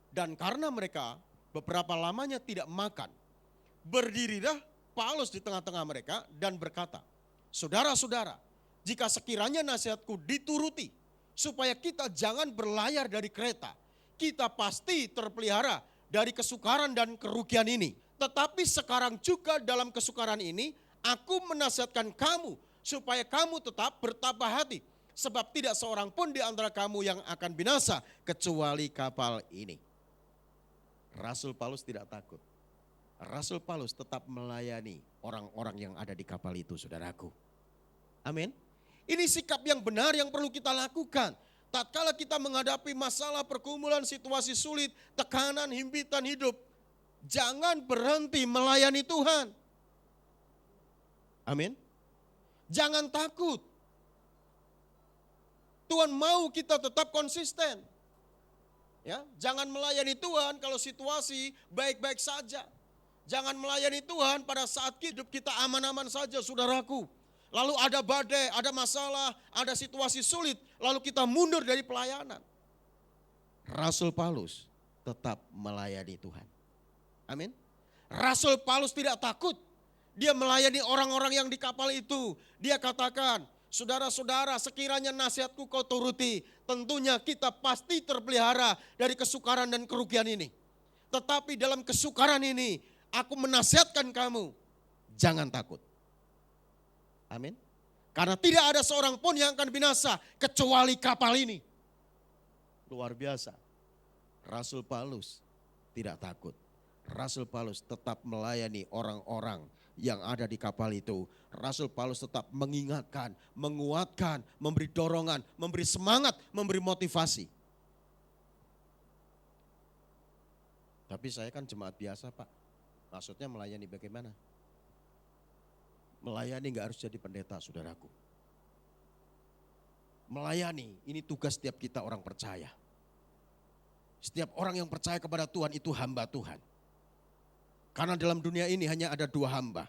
Dan karena mereka beberapa lamanya tidak makan, berdirilah Paulus di tengah-tengah mereka dan berkata, saudara-saudara, jika sekiranya nasihatku dituruti, supaya kita jangan berlayar dari kereta, kita pasti terpelihara dari kesukaran dan kerugian ini. Tetapi sekarang juga dalam kesukaran ini, aku menasihatkan kamu, supaya kamu tetap bertabah hati. Sebab tidak seorang pun di antara kamu yang akan binasa, kecuali kapal ini. Rasul Paulus tidak takut. Rasul Paulus tetap melayani orang-orang yang ada di kapal itu, saudaraku. Amin. Ini sikap yang benar yang perlu kita lakukan. Tatkala kita menghadapi masalah, pergumulan, situasi sulit, tekanan, himpitan hidup, jangan berhenti melayani Tuhan. Amin. Jangan takut. Tuhan mau kita tetap konsisten. Ya, jangan melayani Tuhan kalau situasi baik-baik saja. Jangan melayani Tuhan pada saat hidup kita aman-aman saja, saudaraku. Lalu ada badai, ada masalah, ada situasi sulit, lalu kita mundur dari pelayanan. Rasul Paulus tetap melayani Tuhan. Amin. Rasul Paulus tidak takut. Dia melayani orang-orang yang di kapal itu. Dia katakan, saudara-saudara, sekiranya nasihatku kau turuti, tentunya kita pasti terpelihara dari kesukaran dan kerugian ini. Tetapi dalam kesukaran ini, aku menasihatkan kamu, jangan takut. Amin. Karena tidak ada seorang pun yang akan binasa kecuali kapal ini. Luar biasa. Rasul Paulus tidak takut. Rasul Paulus tetap melayani orang-orang yang ada di kapal itu. Rasul Paulus tetap mengingatkan, menguatkan, memberi dorongan, memberi semangat, memberi motivasi. Tapi saya kan jemaat biasa, Pak. Maksudnya melayani bagaimana? Melayani gak harus jadi pendeta, saudaraku. Melayani, ini tugas setiap kita orang percaya. Setiap orang yang percaya kepada Tuhan itu hamba Tuhan. Karena dalam dunia ini hanya ada dua hamba.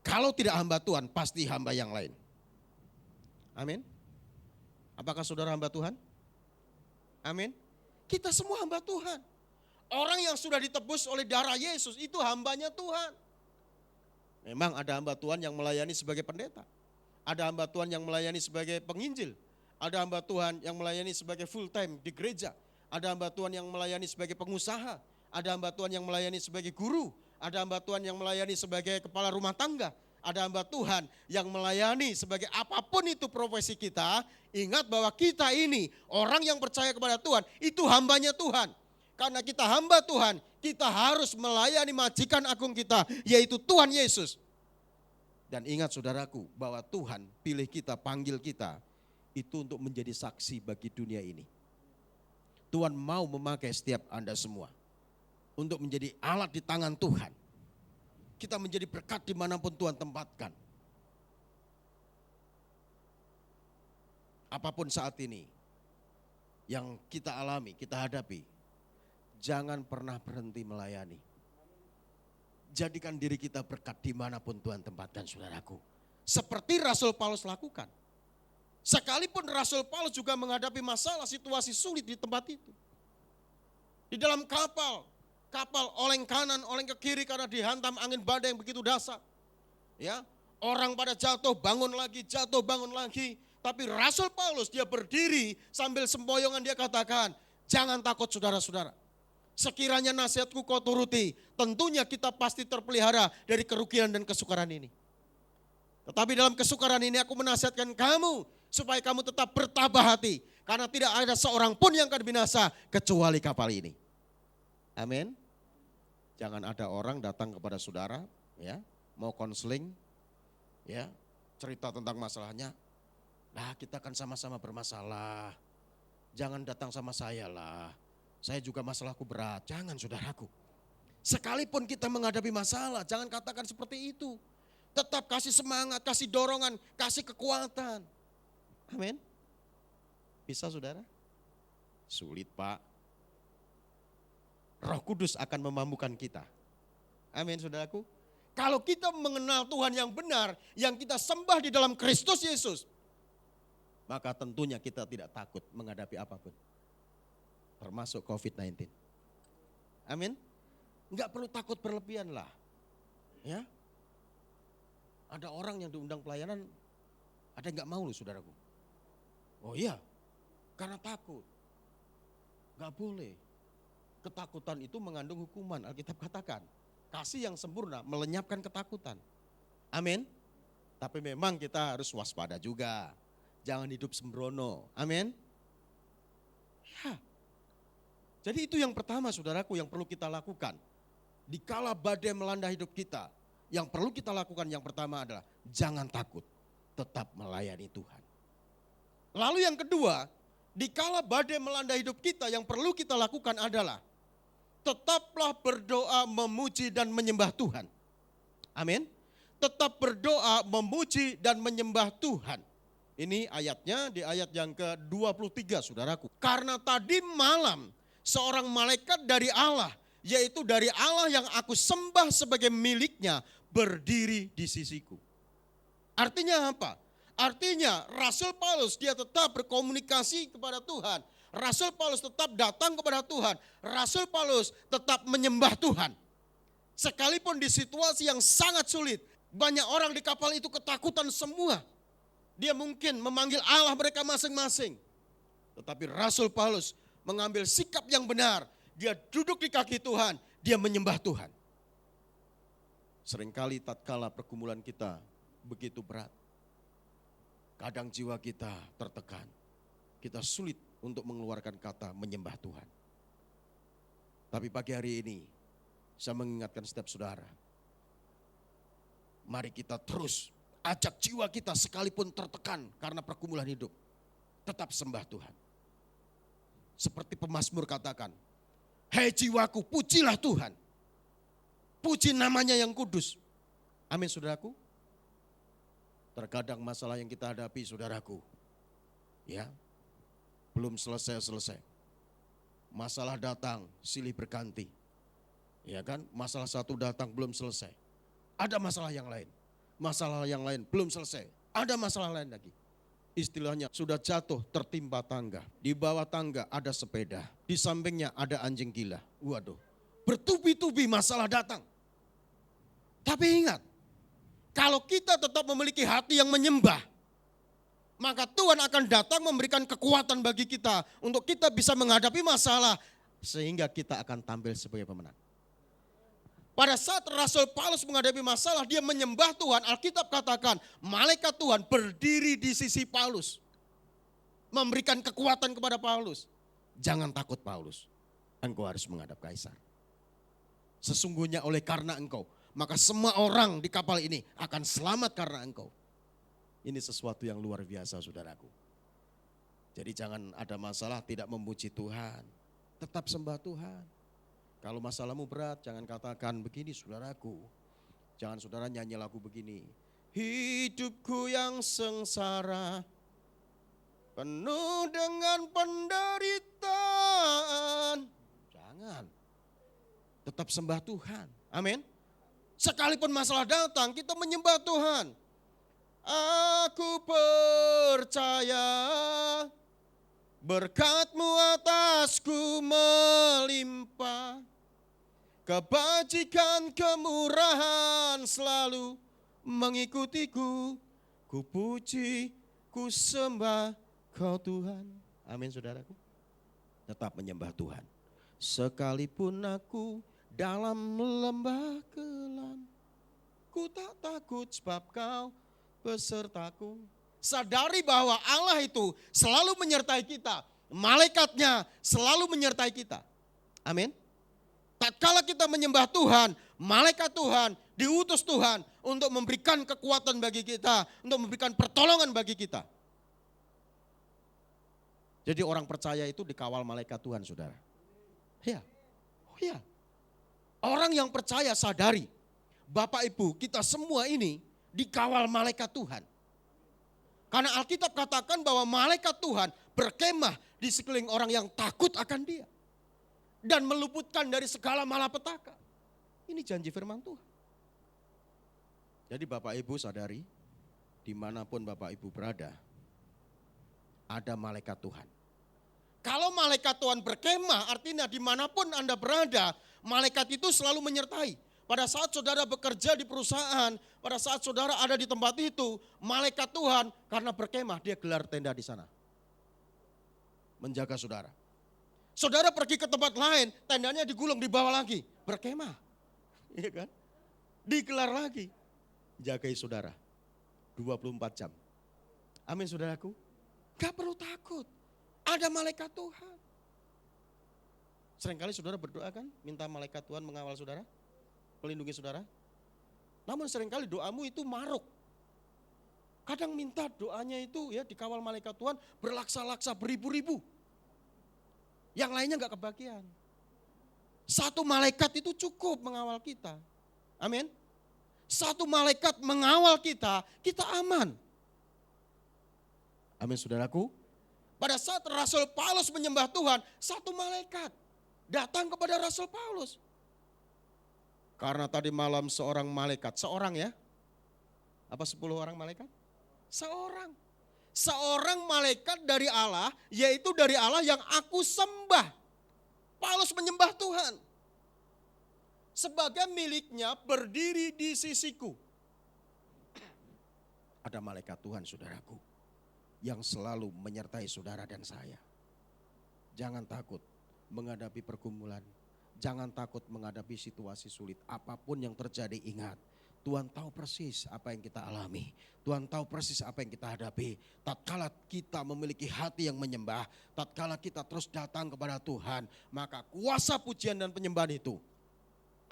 Kalau tidak hamba Tuhan, pasti hamba yang lain. Amin. Apakah saudara hamba Tuhan? Amin. Kita semua hamba Tuhan. Orang yang sudah ditebus oleh darah Yesus itu hambanya Tuhan. Memang ada hamba Tuhan yang melayani sebagai pendeta. Ada hamba Tuhan yang melayani sebagai penginjil. Ada hamba Tuhan yang melayani sebagai full time di gereja. Ada hamba Tuhan yang melayani sebagai pengusaha. Ada hamba Tuhan yang melayani sebagai guru. Ada hamba Tuhan yang melayani sebagai kepala rumah tangga. Ada hamba Tuhan yang melayani sebagai apapun itu profesi kita. Ingat bahwa kita ini orang yang percaya kepada Tuhan itu hambanya Tuhan. Karena kita hamba Tuhan, kita harus melayani majikan agung kita, yaitu Tuhan Yesus. Dan ingat saudaraku, bahwa Tuhan pilih kita, panggil kita, itu untuk menjadi saksi bagi dunia ini. Tuhan mau memakai setiap Anda semua, untuk menjadi alat di tangan Tuhan. Kita menjadi berkat dimanapun Tuhan tempatkan. Apapun saat ini, yang kita alami, kita hadapi, jangan pernah berhenti melayani. Jadikan diri kita berkat dimanapun Tuhan tempatkan saudaraku. Seperti Rasul Paulus lakukan. Sekalipun Rasul Paulus juga menghadapi masalah situasi sulit di tempat itu. Di dalam kapal oleng kanan, oleng ke kiri karena dihantam angin badai yang begitu dahsyat. Ya, orang pada jatuh, bangun lagi, jatuh, bangun lagi. Tapi Rasul Paulus dia berdiri sambil sempoyongan dia katakan, jangan takut saudara-saudara. Sekiranya nasihatku kau turuti, tentunya kita pasti terpelihara dari kerugian dan kesukaran ini. Tetapi dalam kesukaran ini aku menasihatkan kamu supaya kamu tetap bertabah hati. Karena tidak ada seorang pun yang akan binasa kecuali kapal ini. Amin. Jangan ada orang datang kepada saudara, ya, mau konseling, ya, cerita tentang masalahnya. Nah, kita kan sama-sama bermasalah. Jangan datang sama saya lah. Saya juga masalahku berat. Jangan saudaraku. Sekalipun kita menghadapi masalah, jangan katakan seperti itu. Tetap kasih semangat, kasih dorongan, kasih kekuatan. Amin. Bisa saudara? Sulit Pak. Roh Kudus akan memampukan kita. Amin saudaraku. Kalau kita mengenal Tuhan yang benar, yang kita sembah di dalam Kristus Yesus, maka tentunya kita tidak takut menghadapi apapun. Termasuk COVID-19. Amin. Enggak perlu takut berlebihan lah. Ya. Ada orang yang diundang pelayanan, ada yang enggak mau loh saudaraku. Oh iya, karena takut. Enggak boleh. Ketakutan itu mengandung hukuman, Alkitab katakan. Kasih yang sempurna melenyapkan ketakutan. Amin. Tapi memang kita harus waspada juga. Jangan hidup sembrono. Amin. Ya. Jadi itu yang pertama saudaraku yang perlu kita lakukan. Dikala badai melanda hidup kita, yang perlu kita lakukan yang pertama adalah jangan takut, tetap melayani Tuhan. Lalu yang kedua, dikala badai melanda hidup kita yang perlu kita lakukan adalah tetaplah berdoa, memuji dan menyembah Tuhan. Amin. Tetap berdoa, memuji dan menyembah Tuhan. Ini ayatnya di ayat yang ke-23 saudaraku. Karena tadi malam seorang malaikat dari Allah, yaitu dari Allah yang aku sembah sebagai miliknya, berdiri di sisiku. Artinya apa? Artinya Rasul Paulus dia tetap berkomunikasi kepada Tuhan. Rasul Paulus tetap datang kepada Tuhan. Rasul Paulus tetap menyembah Tuhan. Sekalipun di situasi yang sangat sulit, banyak orang di kapal itu ketakutan semua. Dia mungkin memanggil Allah mereka masing-masing. Tetapi Rasul Paulus mengambil sikap yang benar. Dia duduk di kaki Tuhan, dia menyembah Tuhan. Seringkali tatkala pergumulan kita begitu berat, kadang jiwa kita tertekan. Kita sulit untuk mengeluarkan kata menyembah Tuhan. Tapi pagi hari ini, saya mengingatkan setiap saudara. Mari kita terus ajak jiwa kita sekalipun tertekan karena pergumulan hidup. Tetap sembah Tuhan. Seperti pemazmur katakan, hei jiwaku pujilah Tuhan. Puji namanya yang kudus. Amin saudaraku. Terkadang masalah yang kita hadapi saudaraku, ya, belum selesai-selesai. Masalah datang, silih berganti. Ya kan, masalah satu datang belum selesai. Ada masalah yang lain. Masalah yang lain belum selesai. Ada masalah lain lagi. Istilahnya sudah jatuh tertimpa tangga. Di bawah tangga ada sepeda. Di sampingnya ada anjing gila. Waduh, bertubi-tubi masalah datang. Tapi ingat, kalau kita tetap memiliki hati yang menyembah, maka Tuhan akan datang memberikan kekuatan bagi kita untuk kita bisa menghadapi masalah sehingga kita akan tampil sebagai pemenang. Pada saat Rasul Paulus menghadapi masalah, dia menyembah Tuhan. Alkitab katakan, malaikat Tuhan berdiri di sisi Paulus, memberikan kekuatan kepada Paulus. Jangan takut Paulus, engkau harus menghadap kaisar. Sesungguhnya oleh karena engkau, maka semua orang di kapal ini akan selamat karena engkau. Ini sesuatu yang luar biasa saudaraku. Jadi jangan ada masalah tidak memuji Tuhan. Tetap sembah Tuhan. Kalau masalahmu berat jangan katakan begini saudaraku. Jangan saudara nyanyi lagu begini. Hidupku yang sengsara penuh dengan penderitaan. Tetap sembah Tuhan. Amin. Sekalipun masalah datang, kita menyembah Tuhan. Aku percaya berkat-Mu atasku melimpah. Kebajikan kemurahan selalu mengikutiku. Ku puji, ku sembah Kau Tuhan. Amin saudaraku. Tetap menyembah Tuhan. Sekalipun aku dalam lembah kelam, ku tak takut sebab Kau besertaku. Sadari bahwa Allah itu selalu menyertai kita. Malaikatnya selalu menyertai kita. Amin. Tatkala kita menyembah Tuhan, malaikat Tuhan, diutus Tuhan untuk memberikan kekuatan bagi kita, untuk memberikan pertolongan bagi kita. Jadi orang percaya itu dikawal malaikat Tuhan, saudara. Ya, oh ya. Orang yang percaya sadari, Bapak Ibu kita semua ini dikawal malaikat Tuhan. Karena Alkitab katakan bahwa malaikat Tuhan berkemah di sekeliling orang yang takut akan Dia. Dan meluputkan dari segala malapetaka. Ini janji firman Tuhan. Jadi Bapak Ibu sadari, dimanapun Bapak Ibu berada, ada malaikat Tuhan. Kalau malaikat Tuhan berkemah, artinya dimanapun Anda berada, malaikat itu selalu menyertai. Pada saat saudara bekerja di perusahaan, pada saat saudara ada di tempat itu, malaikat Tuhan karena berkemah, dia gelar tenda di sana. Menjaga saudara. Saudara pergi ke tempat lain, tendanya digulung di bawah lagi, berkemah. Iya kan? Digelar lagi. Jagai saudara 24 jam. Amin saudaraku. Gak perlu takut. Ada malaikat Tuhan. Seringkali saudara berdoa kan, minta malaikat Tuhan mengawal saudara, melindungi saudara. Namun seringkali doamu itu maruk. Kadang minta doanya itu ya dikawal malaikat Tuhan berlaksa-laksa beribu-ribu. Yang lainnya gak kebagian. Satu malaikat itu cukup mengawal kita. Amin. Satu malaikat mengawal kita, kita aman. Amin saudaraku. Pada saat Rasul Paulus menyembah Tuhan, satu malaikat datang kepada Rasul Paulus. Karena tadi malam seorang malaikat, seorang ya? Apa 10 orang malaikat? Seorang. Seorang malaikat dari Allah, yaitu dari Allah yang aku sembah. Paulus menyembah Tuhan. Sebagai miliknya berdiri di sisiku. Ada malaikat Tuhan saudaraku, yang selalu menyertai saudara dan saya. Jangan takut menghadapi pergumulan. Jangan takut menghadapi situasi sulit. Apapun yang terjadi ingat. Tuhan tahu persis apa yang kita alami. Tuhan tahu persis apa yang kita hadapi. Tatkala kita memiliki hati yang menyembah, tatkala kita terus datang kepada Tuhan, maka kuasa pujian dan penyembahan itu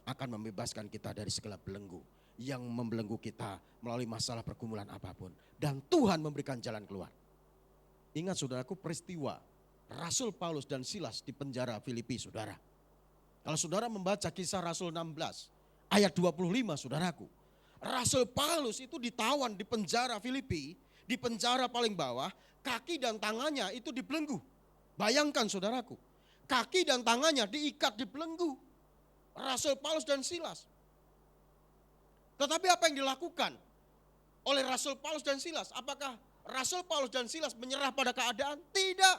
akan membebaskan kita dari segala belenggu yang membelenggu kita melalui masalah pergumulan apapun. Dan Tuhan memberikan jalan keluar. Ingat saudaraku peristiwa Rasul Paulus dan Silas di penjara Filipi saudara. Kalau saudara membaca kisah Rasul 16 ayat 25 saudaraku. Rasul Paulus itu ditawan di penjara Filipi, di penjara paling bawah, kaki dan tangannya itu dibelenggu. Bayangkan saudaraku, kaki dan tangannya diikat di belenggu. Rasul Paulus dan Silas. Tetapi apa yang dilakukan oleh Rasul Paulus dan Silas? Apakah Rasul Paulus dan Silas menyerah pada keadaan? Tidak.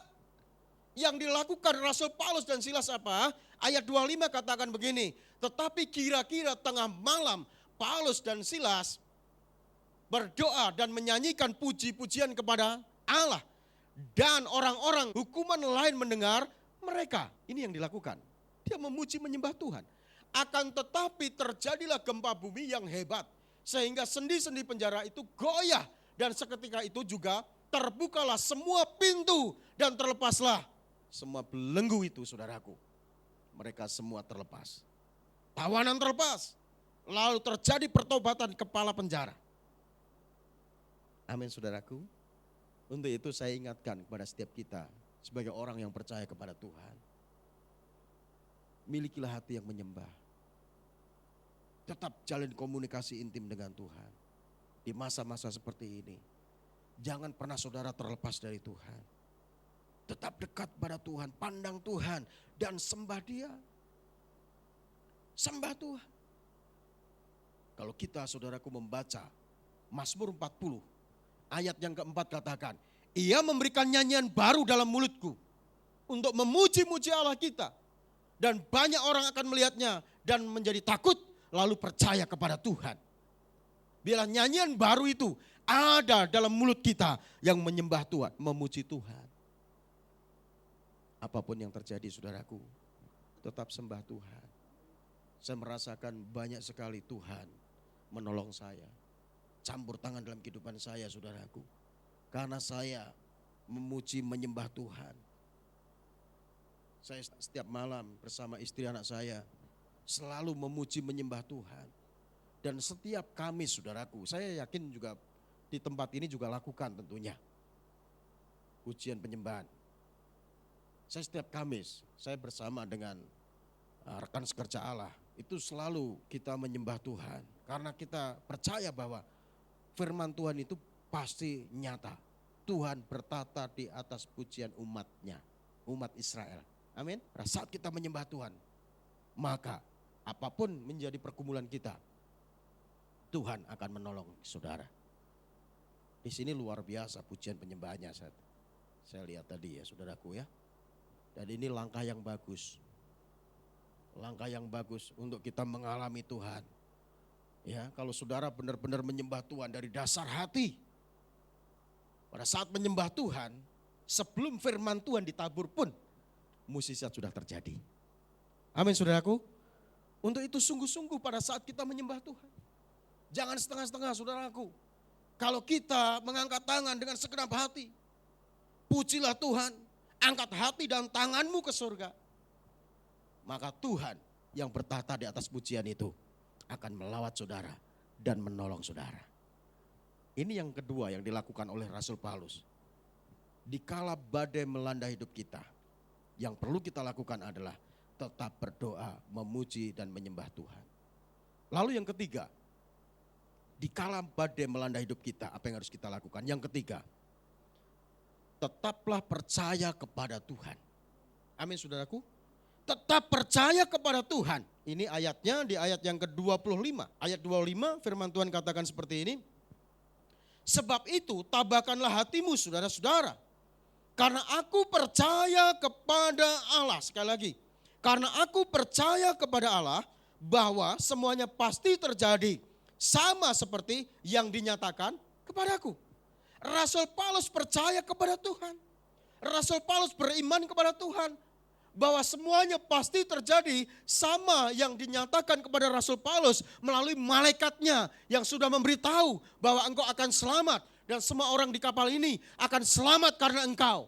Yang dilakukan Rasul Paulus dan Silas apa? Ayat 25 katakan begini, tetapi kira-kira tengah malam Paulus dan Silas berdoa dan menyanyikan puji-pujian kepada Allah. Dan orang-orang hukuman lain mendengar mereka. Ini yang dilakukan. Dia memuji menyembah Tuhan. Akan tetapi terjadilah gempa bumi yang hebat. Sehingga sendi-sendi penjara itu goyah. Dan seketika itu juga terbukalah semua pintu dan terlepaslah semua belenggu itu saudaraku. Mereka semua terlepas. Tawanan terlepas. Lalu terjadi pertobatan kepala penjara. Amin saudaraku. Untuk itu saya ingatkan kepada setiap kita sebagai orang yang percaya kepada Tuhan. Milikilah hati yang menyembah. Tetap jalin komunikasi intim dengan Tuhan. Di masa-masa seperti ini. Jangan pernah saudara terlepas dari Tuhan. Tetap dekat pada Tuhan, pandang Tuhan dan sembah Dia. Sembah Tuhan. Kalau kita saudaraku membaca Mazmur 40 ayat yang keempat katakan, Ia memberikan nyanyian baru dalam mulutku untuk memuji-muji Allah kita. Dan banyak orang akan melihatnya dan menjadi takut lalu percaya kepada Tuhan. Biarlah nyanyian baru itu ada dalam mulut kita yang menyembah Tuhan, memuji Tuhan. Apapun yang terjadi saudaraku, tetap sembah Tuhan. Saya merasakan banyak sekali Tuhan menolong saya. Campur tangan dalam kehidupan saya saudaraku. Karena saya memuji menyembah Tuhan. Saya setiap malam bersama istri anak saya selalu memuji menyembah Tuhan. Dan setiap Kamis saudaraku, saya yakin juga di tempat ini juga lakukan tentunya. Pujian penyembahan. Saya setiap Kamis, saya bersama dengan rekan sekerja Allah. Itu selalu kita menyembah Tuhan. Karena kita percaya bahwa firman Tuhan itu pasti nyata. Tuhan bertata di atas pujian umatnya, umat Israel. Amin. Saat kita menyembah Tuhan, maka apapun menjadi pergumulan kita, Tuhan akan menolong saudara. Di sini luar biasa pujian penyembahannya. Saya lihat tadi ya saudaraku ya. Dan ini langkah yang bagus. Langkah yang bagus untuk kita mengalami Tuhan. Ya, kalau saudara benar-benar menyembah Tuhan dari dasar hati. Pada saat menyembah Tuhan, sebelum firman Tuhan ditabur pun mukjizat sudah terjadi. Amin saudaraku. Untuk itu sungguh-sungguh pada saat kita menyembah Tuhan. Jangan setengah-setengah saudaraku. Kalau kita mengangkat tangan dengan segenap hati, pujilah Tuhan, angkat hati dan tanganmu ke surga. Maka Tuhan yang bertata di atas pujian itu akan melawat saudara dan menolong saudara. Ini yang kedua yang dilakukan oleh Rasul Paulus. Dikala badai melanda hidup kita, yang perlu kita lakukan adalah tetap berdoa, memuji dan menyembah Tuhan. Lalu yang ketiga, dikala badai melanda hidup kita, apa yang harus kita lakukan? Yang ketiga, tetaplah percaya kepada Tuhan. Amin saudaraku. Tetap percaya kepada Tuhan. Ini ayatnya di ayat yang ke-25. Ayat 25 firman Tuhan katakan seperti ini. Sebab itu tabahkanlah hatimu saudara-saudara. Karena aku percaya kepada Allah. Sekali lagi. Karena aku percaya kepada Allah bahwa semuanya pasti terjadi sama seperti yang dinyatakan kepadaku. Rasul Paulus percaya kepada Tuhan. Rasul Paulus beriman kepada Tuhan. Bahwa semuanya pasti terjadi sama yang dinyatakan kepada Rasul Paulus melalui malaikatnya yang sudah memberitahu bahwa engkau akan selamat. Dan semua orang di kapal ini akan selamat karena engkau.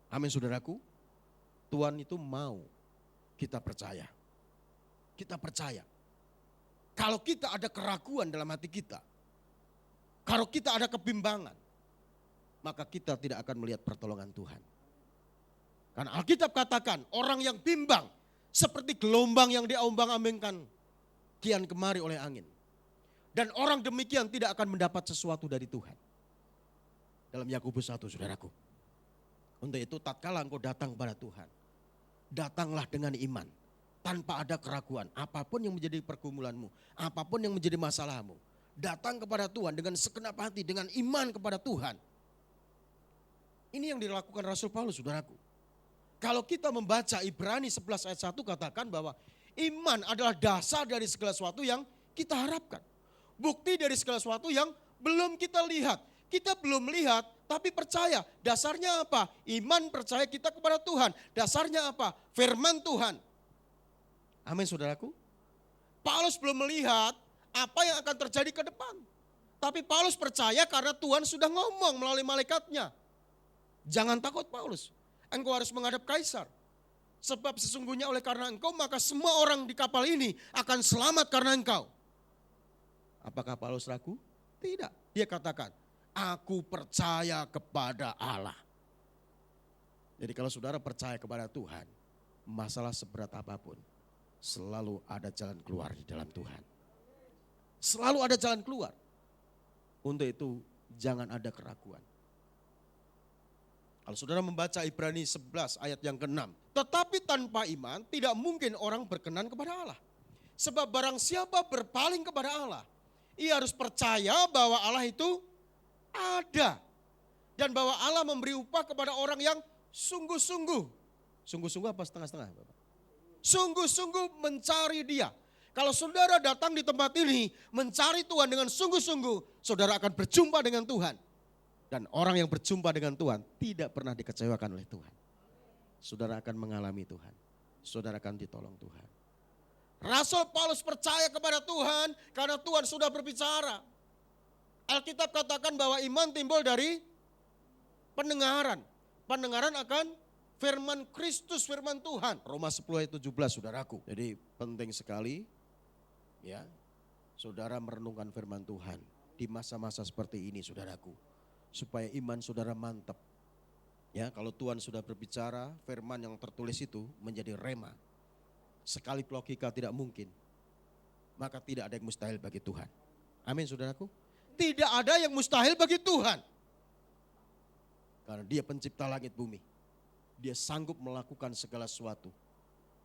Amin saudaraku. Tuhan itu mau kita percaya. Kita percaya. Kalau kita ada keraguan dalam hati kita. Kalau kita ada kebimbangan. Maka kita tidak akan melihat pertolongan Tuhan. Karena Alkitab katakan orang yang bimbang seperti gelombang yang diombang-ambingkan kian kemari oleh angin. Dan orang demikian tidak akan mendapat sesuatu dari Tuhan. Dalam Yakobus 1 saudaraku. Untuk itu tatkala engkau datang kepada Tuhan. Datanglah dengan iman. Tanpa ada keraguan. Apapun yang menjadi pergumulanmu. Apapun yang menjadi masalahmu. Datang kepada Tuhan dengan segenap hati. Dengan iman kepada Tuhan. Ini yang dilakukan Rasul Paulus saudaraku. Kalau kita membaca Ibrani 11 ayat 1 katakan bahwa iman adalah dasar dari segala sesuatu yang kita harapkan. Bukti dari segala sesuatu yang belum kita lihat. Kita belum lihat tapi percaya. Dasarnya apa? Iman percaya kita kepada Tuhan. Dasarnya apa? Firman Tuhan. Amin saudaraku. Paulus belum melihat apa yang akan terjadi ke depan. Tapi Paulus percaya karena Tuhan sudah ngomong melalui malaikatnya. Jangan takut Paulus. Engkau harus menghadap kaisar. Sebab sesungguhnya oleh karena engkau maka semua orang di kapal ini akan selamat karena engkau. Apakah Paulus ragu? Tidak. Dia katakan, aku percaya kepada Allah. Jadi kalau saudara percaya kepada Tuhan, masalah seberat apapun, selalu ada jalan keluar di dalam Tuhan. Selalu ada jalan keluar. Untuk itu jangan ada keraguan. Kalau saudara membaca Ibrani 11 ayat yang ke-6. Tetapi tanpa iman tidak mungkin orang berkenan kepada Allah. Sebab barang siapa berpaling kepada Allah, ia harus percaya bahwa Allah itu ada. Dan bahwa Allah memberi upah kepada orang yang sungguh-sungguh. Sungguh-sungguh apa setengah-setengah? Sungguh-sungguh mencari Dia. Kalau saudara datang di tempat ini mencari Tuhan dengan sungguh-sungguh, saudara akan berjumpa dengan Tuhan. Dan orang yang berjumpa dengan Tuhan tidak pernah dikecewakan oleh Tuhan. Saudara akan mengalami Tuhan. Saudara akan ditolong Tuhan. Rasul Paulus percaya kepada Tuhan karena Tuhan sudah berbicara. Alkitab katakan bahwa iman timbul dari pendengaran. Pendengaran akan firman Kristus, firman Tuhan. Roma 10 ayat 17 saudaraku. Jadi penting sekali ya, saudara merenungkan firman Tuhan di masa-masa seperti ini saudaraku. Supaya iman saudara mantap. Ya, kalau Tuhan sudah berbicara, firman yang tertulis itu menjadi rema. Sekali logika tidak mungkin, maka tidak ada yang mustahil bagi Tuhan. Amin saudaraku. Tidak ada yang mustahil bagi Tuhan. Karena Dia pencipta langit bumi. Dia sanggup melakukan segala sesuatu.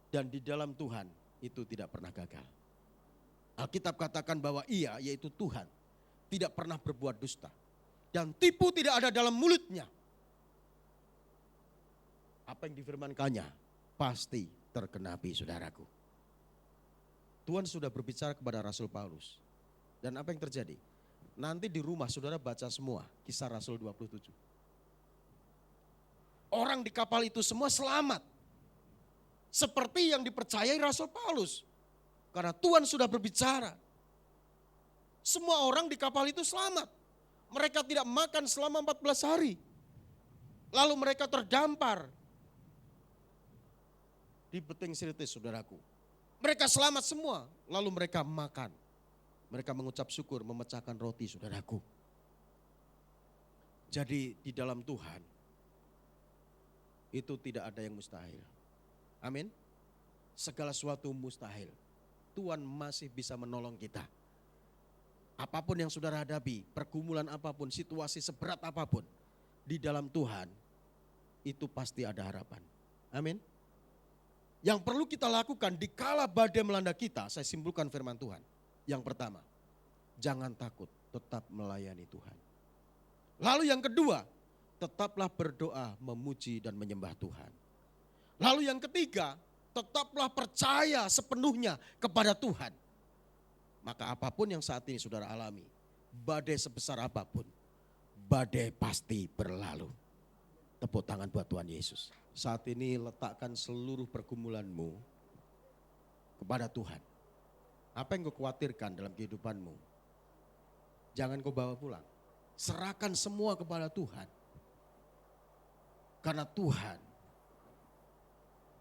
Dan di dalam Tuhan itu tidak pernah gagal. Alkitab katakan bahwa Ia, yaitu Tuhan, tidak pernah berbuat dusta. Dan tipu tidak ada dalam mulutnya. Apa yang difirmankannya pasti tergenapi saudaraku. Tuhan sudah berbicara kepada Rasul Paulus. Dan apa yang terjadi? Nanti di rumah saudara baca semua Kisah Rasul 27. Orang di kapal itu semua selamat. Seperti yang dipercayai Rasul Paulus. Karena Tuhan sudah berbicara. Semua orang di kapal itu selamat. Mereka tidak makan selama 14 hari. Lalu mereka terdampar di beting Sirtis saudaraku. Mereka selamat semua. Lalu mereka makan. Mereka mengucap syukur, memecahkan roti saudaraku. Jadi di dalam Tuhan itu tidak ada yang mustahil. Amin. Segala sesuatu mustahil. Tuhan masih bisa menolong kita. Apapun yang saudara hadapi, pergumulan apapun, situasi seberat apapun, di dalam Tuhan itu pasti ada harapan. Amin. Yang perlu kita lakukan di kala badai melanda kita, saya simpulkan firman Tuhan. Yang pertama, jangan takut, tetap melayani Tuhan. Lalu yang kedua, tetaplah berdoa, memuji dan menyembah Tuhan. Lalu yang ketiga, tetaplah percaya sepenuhnya kepada Tuhan. Maka apapun yang saat ini saudara alami, badai sebesar apapun, badai pasti berlalu. Tepuk tangan buat Tuhan Yesus. Saat ini letakkan seluruh pergumulanmu kepada Tuhan. Apa yang kau khawatirkan dalam kehidupanmu, jangan kau bawa pulang. Serahkan semua kepada Tuhan. Karena Tuhan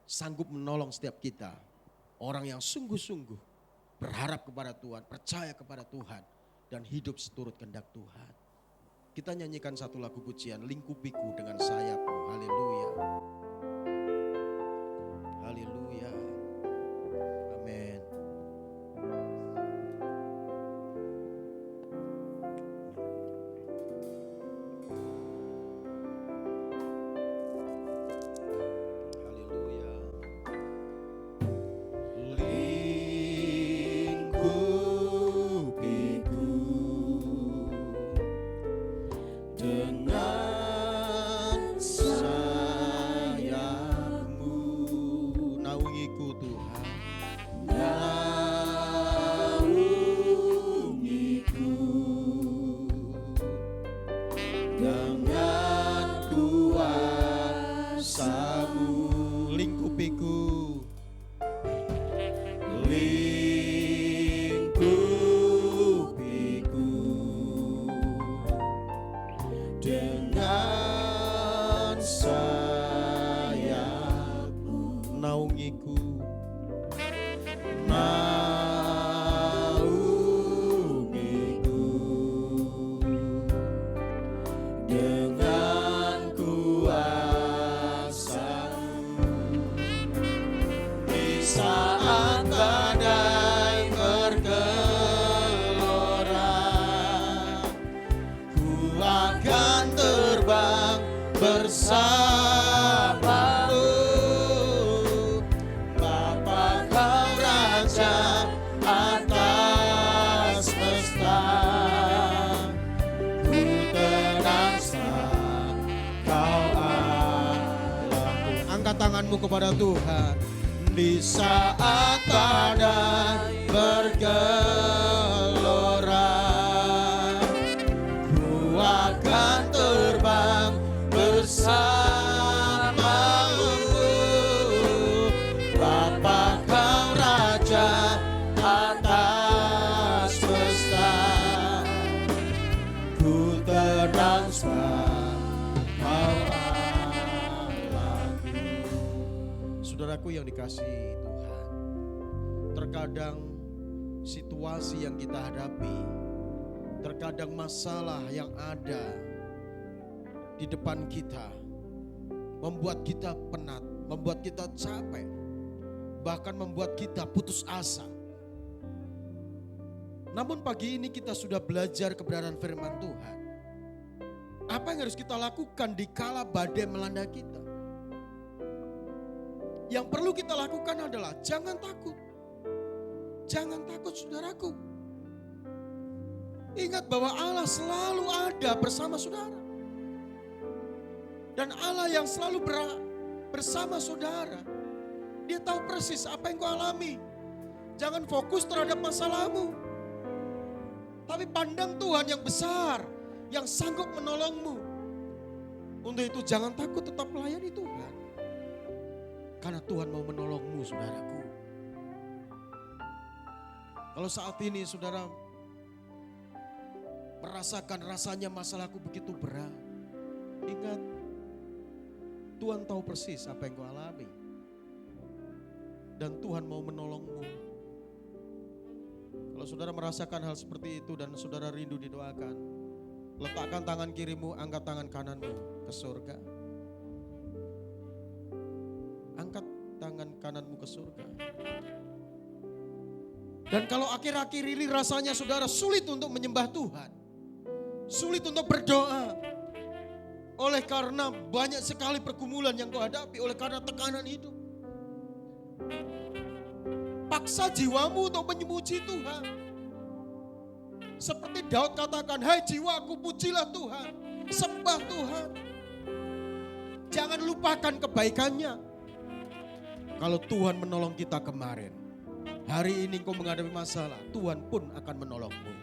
sanggup menolong setiap kita. Orang yang sungguh-sungguh berharap kepada Tuhan, percaya kepada Tuhan, dan hidup seturut kehendak Tuhan. Kita nyanyikan satu lagu pujian, lingkupiku dengan sayapmu. Haleluya. Haleluya. Amin. Haleluya. Lingkupiku dengan sayapmu, naungiku Tuhan, naungiku dengan kuasa-Mu. Lingkupiku, lingkupiku dengan sayapmu, naungiku, naungiku dengan kuasa-Mu. Di saat badai bergelora, ku akan terbang bersama Angkat tanganmu kepada Tuhan. Di saat badai bergelora, ku akan terbang bersamamu. Bapa kau Raja atas semesta, ku tenang sebab kau Allahku. Saudaraku yang dikasihi Tuhan, terkadang situasi yang kita hadapi, terkadang masalah yang ada di depan kita membuat kita penat, membuat kita capek, bahkan membuat kita putus asa. Namun pagi ini kita sudah belajar kebenaran firman Tuhan. Apa yang harus kita lakukan di kala badai melanda kita? Yang perlu kita lakukan adalah jangan takut. Jangan takut saudaraku. Ingat bahwa Allah selalu ada bersama saudara. Dan Allah yang selalu bersama saudara, Dia tahu persis apa yang kau alami. Jangan fokus terhadap masalahmu, tapi pandang Tuhan yang besar, yang sanggup menolongmu. Untuk itu jangan takut, tetap melayani Tuhan. Karena Tuhan mau menolongmu saudaraku. Kalau saat ini saudara merasakan rasanya masalahku begitu berat, ingat Tuhan tahu persis apa yang kau alami. Dan Tuhan mau menolongmu. Kalau saudara merasakan hal seperti itu dan saudara rindu didoakan, letakkan tangan kirimu, angkat tangan kananmu ke surga. Angkat tangan kananmu ke surga. Dan kalau akhir-akhir ini rasanya saudara sulit untuk menyembah Tuhan, sulit untuk berdoa, oleh karena banyak sekali pergumulan yang kau hadapi, oleh karena tekanan hidup. Paksa jiwamu untuk memuji Tuhan. Seperti Daud katakan, hai jiwaku pujilah Tuhan, sembah Tuhan. Jangan lupakan kebaikannya. Kalau Tuhan menolong kita kemarin, hari ini kau menghadapi masalah, Tuhan pun akan menolongmu.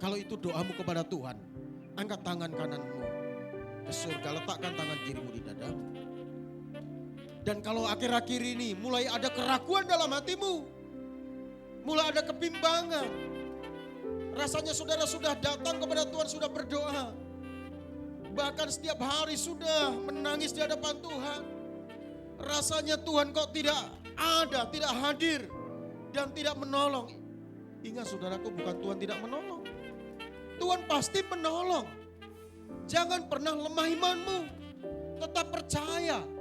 Kalau itu doamu kepada Tuhan, angkat tangan kananmu ke surga, letakkan tangan kirimu di dadamu. Dan kalau akhir-akhir ini mulai ada keraguan dalam hatimu, mulai ada kebimbangan, rasanya saudara sudah datang kepada Tuhan, sudah berdoa, bahkan setiap hari sudah menangis di hadapan Tuhan, rasanya Tuhan kok tidak ada, tidak hadir, dan tidak menolong. Ingat saudaraku, bukan Tuhan tidak menolong, Tuhan pasti menolong. Jangan pernah lemah imanmu, tetap percaya.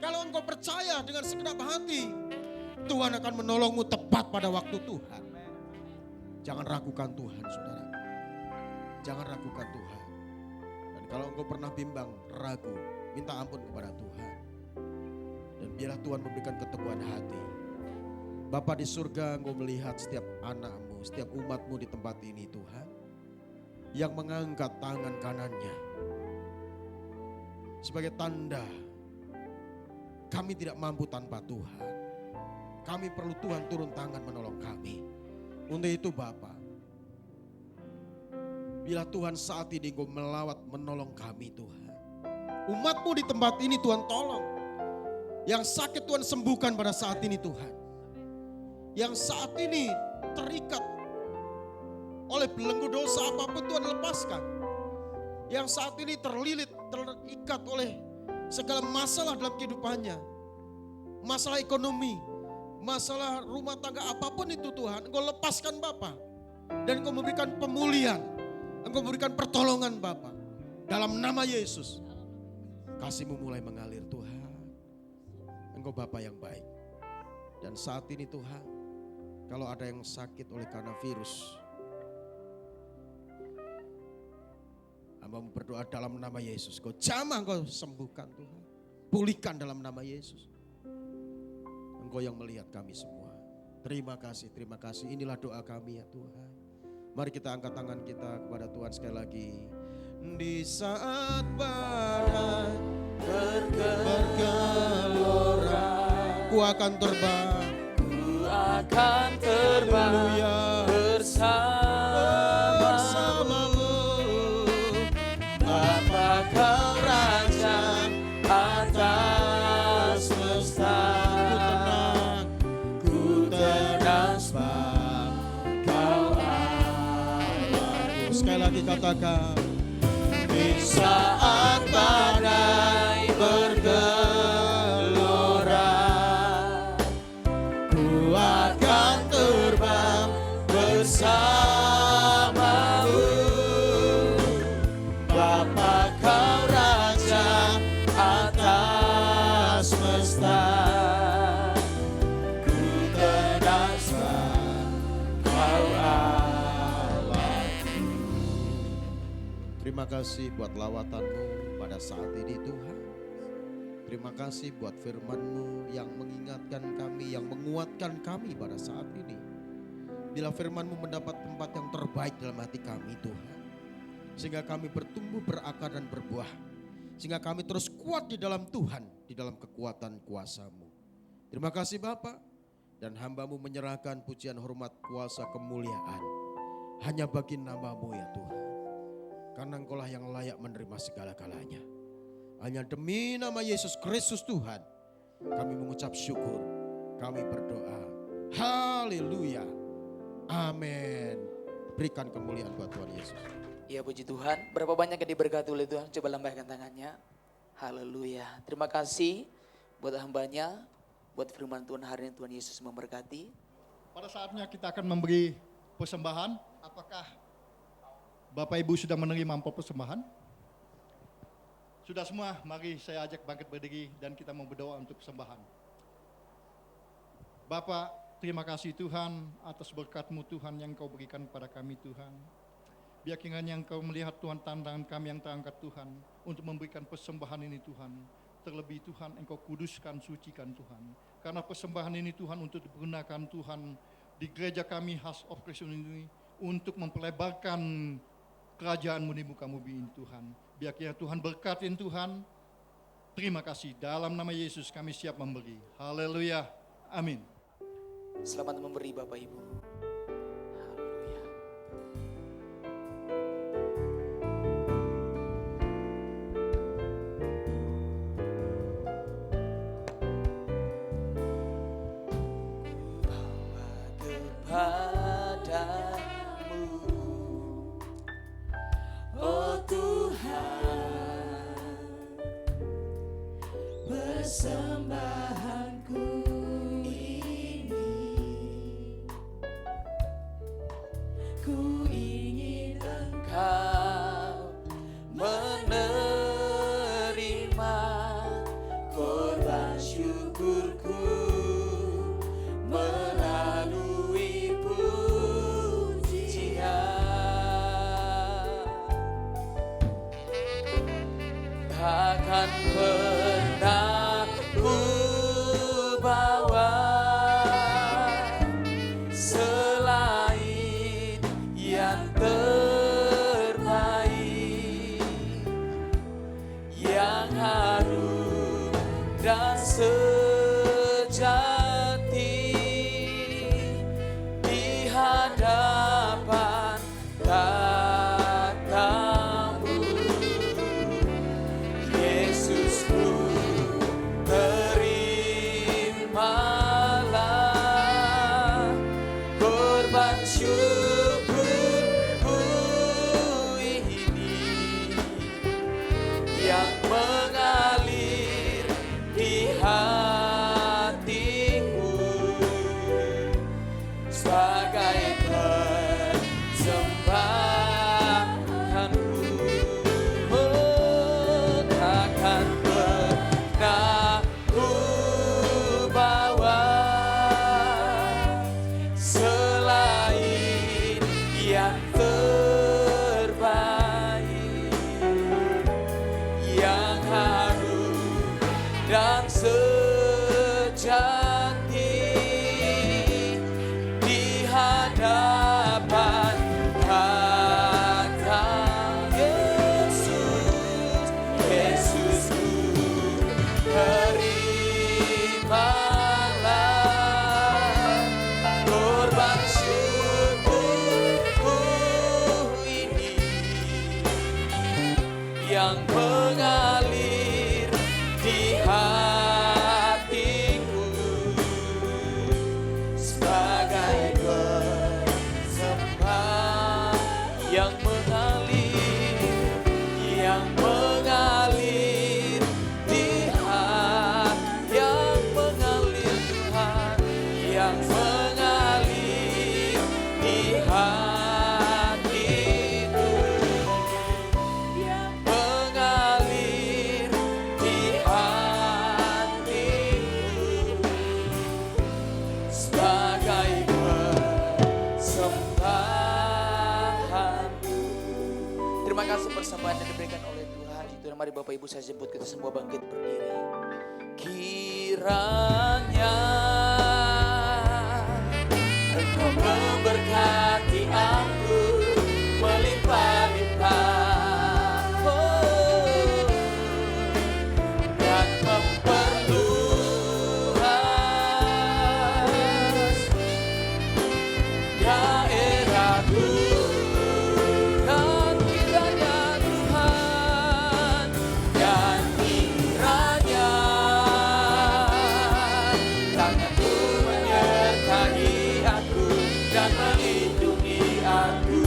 Kalau engkau percaya dengan segenap hati, Tuhan akan menolongmu tepat pada waktu Tuhan. Jangan ragukan Tuhan saudara. Jangan ragukan Tuhan. Dan kalau engkau pernah bimbang, ragu, minta ampun kepada Tuhan. Dan biarlah Tuhan memberikan keteguhan hati. Bapa di surga, engkau melihat setiap anakmu, setiap umatmu di tempat ini Tuhan, yang mengangkat tangan kanannya sebagai tanda kami tidak mampu tanpa Tuhan. Kami perlu Tuhan turun tangan menolong kami. Untuk itu Bapa, bila Tuhan saat ini engkau melawat menolong kami Tuhan. Umatmu di tempat ini Tuhan tolong. Yang sakit Tuhan sembuhkan pada saat ini Tuhan. Yang saat ini terikat oleh belenggu dosa apapun Tuhan lepaskan. Yang saat ini terikat oleh segala masalah dalam kehidupannya. Masalah ekonomi, masalah rumah tangga apapun itu Tuhan, Engkau lepaskan Bapa. Dan Engkau memberikan pemulihan, Engkau memberikan pertolongan Bapa. Dalam nama Yesus, kasih-Mu mulai mengalir Tuhan. Engkau Bapa yang baik. Dan saat ini Tuhan, kalau ada yang sakit oleh karena virus, Hamba-Mu berdoa dalam nama Yesus. Kau jamah, Engkau sembuhkan Tuhan. Pulihkan dalam nama Yesus. Engkau yang melihat kami semua. Terima kasih, terima kasih. Inilah doa kami ya Tuhan. Mari kita angkat tangan kita kepada Tuhan sekali lagi. Di saat badai bergelora, akan terbang. Ku akan terbang Haleluya. bersamamu. Bapa kau raja atas semesta. Ku tenang sebab kau Sekali lagi katakan. di saat badai bergelora, ku akan terbang bersamamu. Bapa kau raja atas semesta. Ku tenang sebab kau Terima kasih buat lawatan-Mu pada saat ini Tuhan. Terima kasih buat firman-Mu yang mengingatkan kami, yang menguatkan kami pada saat ini. Bila firman-Mu mendapat tempat yang terbaik dalam hati kami Tuhan. Sehingga kami bertumbuh, berakar dan berbuah. Sehingga kami terus kuat di dalam Tuhan, di dalam kekuatan kuasa-Mu. Terima kasih Bapa. Dan hamba-Mu menyerahkan pujian, hormat, kuasa, kemuliaan. Hanya bagi nama-Mu ya Tuhan. Karena Engkaulah yang layak menerima segala-galanya. Hanya demi nama Yesus Kristus Tuhan, kami mengucap syukur, kami berdoa. Haleluya. Amin. Berikan kemuliaan buat Tuhan Yesus. Ya puji Tuhan, berapa banyak yang diberkati oleh Tuhan, coba lambaikan tangannya. Haleluya. Terima kasih buat hambanya, buat firman Tuhan hari ini Tuhan Yesus memberkati. Pada saatnya kita akan memberi persembahan. Apakah Bapak Ibu sudah menerima amplop persembahan? Sudah semua, mari saya ajak bangkit berdiri dan kita mau berdoa untuk persembahan. Bapak, terima kasih Tuhan atas berkat-Mu Tuhan yang Kau berikan kepada kami Tuhan. Biar kiranya Engkau melihat Tuhan tantangan kami yang terangkat Tuhan untuk memberikan persembahan ini Tuhan. Terlebih Tuhan Engkau kuduskan, sucikan Tuhan. Karena persembahan ini Tuhan untuk digunakan Tuhan di gereja kami House of Creation ini untuk memperlebarkan kerajaan-Mu di muka bumi ini Tuhan. Biar kiranya Tuhan berkatin Tuhan. Terima kasih. Dalam nama Yesus kami siap memberi. Haleluya. Amin. Selamat memberi Bapak Ibu. Haleluya. Oh Tuhan, persembahanku ini, ku ingin Engkau menerima korban syukurku melalui pujian. Takkan pernah ku bawa selain yang terbaik, yang harum dan sejati di hadapan tatamu. Yesusku, terimalah korban syukurku ini yang mengalir di hatiku sebagai persembahanku. Oh, takkan pernah ku bawa selain yang terbaik, yang harum dan sejati di hadapan kata Yesus. Yesusku, terimalah Mari Bapak Ibu saya jemput kita semua bangkit berdiri. Kiranya Engkau memberkati aku melimpah-limpah, dan memperluas daerahku. Dan kiranya Tuhan, dan kiranya tanganmu menyertai aku dan melindungi aku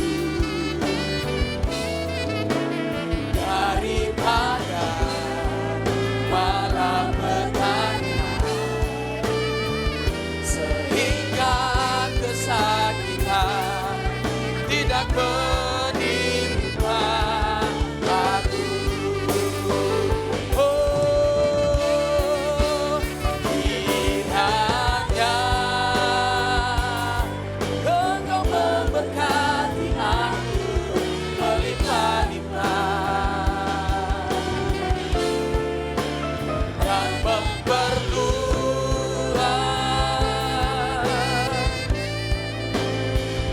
daripada malapetaka, sehingga kesakitan tidak menimpa aku. Oh, kiranya Engkau memberkati aku melimpah-limpah dan memperluas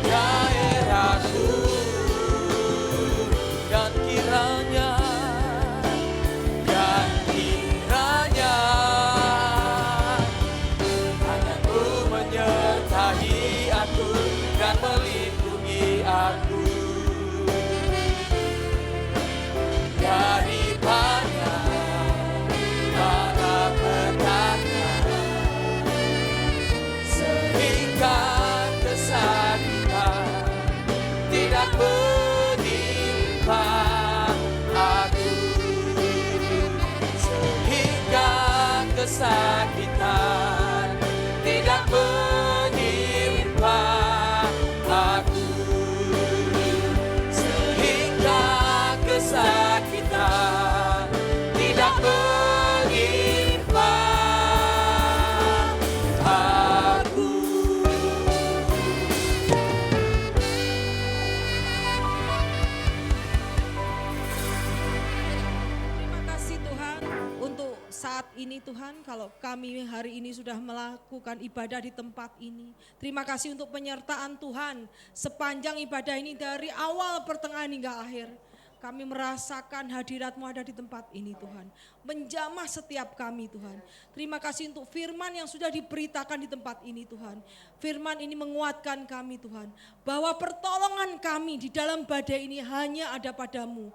daerahku. Dan kiranya tanganmu menyertai aku dan melindungi aku daripada malapetaka, sehingga kesakitan tidak menimpa aku, sehingga kesakitan tidak menimpa aku, sehingga kesakitan tidak menimpa aku. Terima kasih Tuhan untuk saat ini Tuhan, kalau kami hari ini sudah melakukan ibadah di tempat ini. Terima kasih untuk penyertaan Tuhan sepanjang ibadah ini dari awal pertengahan hingga akhir. Kami merasakan hadirat-Mu ada di tempat ini Tuhan. Menjamah setiap kami Tuhan. Terima kasih untuk firman yang sudah diberitakan di tempat ini Tuhan. Firman ini menguatkan kami Tuhan. Bahwa pertolongan kami di dalam badai ini hanya ada pada-Mu.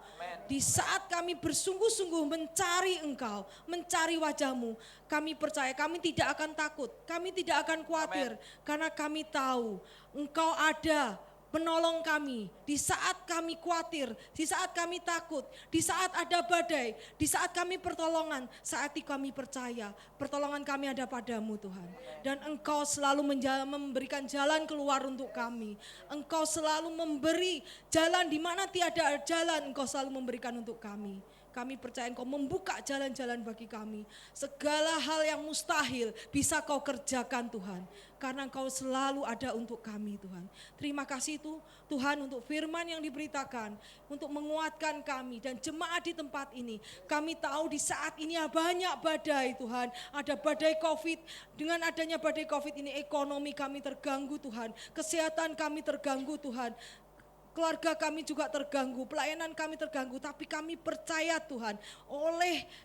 Di saat kami bersungguh-sungguh mencari Engkau, mencari wajah-Mu, kami percaya kami tidak akan takut, kami tidak akan khawatir. Karena kami tahu Engkau ada penolong kami di saat kami khawatir, di saat kami takut, di saat ada badai, di saat kami pertolongan, saat itu kami percaya pertolongan kami ada pada-Mu Tuhan. Dan Engkau selalu memberikan jalan keluar untuk kami. Engkau selalu memberi jalan di mana tiada jalan, Engkau selalu memberikan untuk kami. Kami percaya Engkau membuka jalan-jalan bagi kami. Segala hal yang mustahil bisa Kau kerjakan Tuhan. Karena Engkau selalu ada untuk kami Tuhan. Terima kasih Tuhan untuk firman yang diberitakan. Untuk menguatkan kami dan jemaat di tempat ini. Kami tahu di saat ini banyak badai Tuhan. Ada badai COVID. Dengan adanya badai COVID ini ekonomi kami terganggu Tuhan. Kesehatan kami terganggu Tuhan. Keluarga kami juga terganggu, pelayanan kami terganggu, tapi kami percaya Tuhan,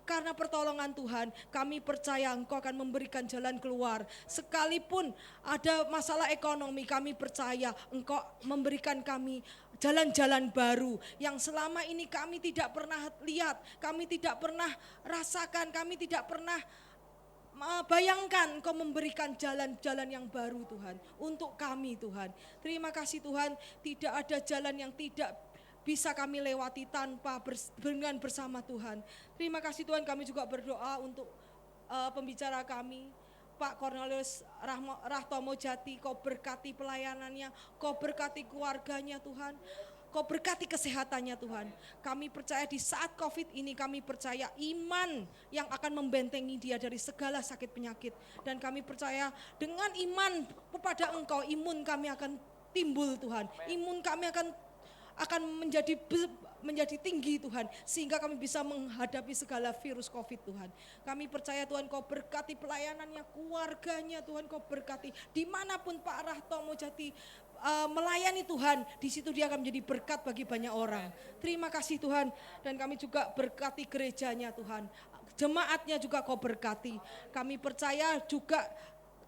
karena pertolongan Tuhan, kami percaya Engkau akan memberikan jalan keluar. Sekalipun ada masalah ekonomi, kami percaya Engkau memberikan kami jalan-jalan baru yang selama ini kami tidak pernah lihat, kami tidak pernah rasakan, kami tidak pernah bayangkan Engkau memberikan jalan-jalan yang baru Tuhan untuk kami Tuhan. Terima kasih Tuhan, tidak ada jalan yang tidak bisa kami lewati tanpa dengan bersama Tuhan. Terima kasih Tuhan, kami juga berdoa untuk pembicara kami Pak Cornelius Rahtomo Jati. Kau berkati pelayanannya, Kau berkati keluarganya Tuhan. Kau berkati kesehatannya Tuhan. Kami percaya di saat COVID ini, kami percaya iman yang akan membentengi dia dari segala sakit penyakit. Dan kami percaya dengan iman kepada Engkau, imun kami akan timbul Tuhan. Imun kami akan menjadi menjadi tinggi Tuhan, sehingga kami bisa menghadapi segala virus COVID Tuhan. Kami percaya Tuhan Kau berkati pelayanannya, keluarganya Tuhan Kau berkati. Dimanapun Pak Rahto Mojati melayani Tuhan, di situ dia akan menjadi berkat bagi banyak orang. Terima kasih Tuhan, dan kami juga berkati gerejanya Tuhan. Jemaatnya juga Kau berkati. Kami percaya juga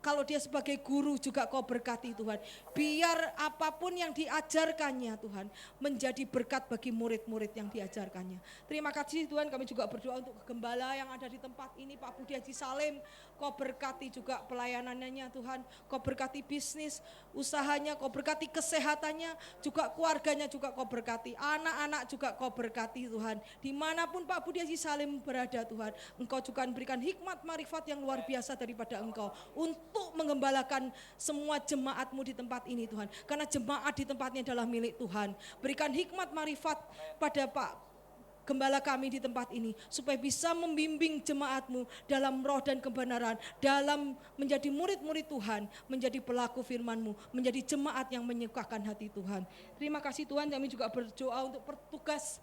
kalau dia sebagai guru juga Kau berkati Tuhan. Biar apapun yang diajarkannya Tuhan menjadi berkat bagi murid-murid yang diajarkannya. Terima kasih Tuhan, kami juga berdoa untuk gembala yang ada di tempat ini, Pak Budi Haji Salim. Kau berkati juga pelayanannya Tuhan. Kau berkati bisnis, usahanya, Kau berkati kesehatannya, juga keluarganya juga Kau berkati. Anak-anak juga Kau berkati Tuhan. Dimanapun Pak Budi Haji Salim berada Tuhan, Engkau juga berikan hikmat marifat yang luar biasa daripada Engkau untuk mengembalakan semua jemaat-Mu di tempat ini Tuhan. Karena jemaat di tempatnya adalah milik Tuhan. Berikan hikmat marifat pada Pak Gembala kami di tempat ini, supaya bisa membimbing jemaat-Mu dalam roh dan kebenaran, dalam menjadi murid-murid Tuhan, menjadi pelaku firman-Mu, menjadi jemaat yang menyukakan hati Tuhan. Terima kasih Tuhan, kami juga berdoa untuk petugas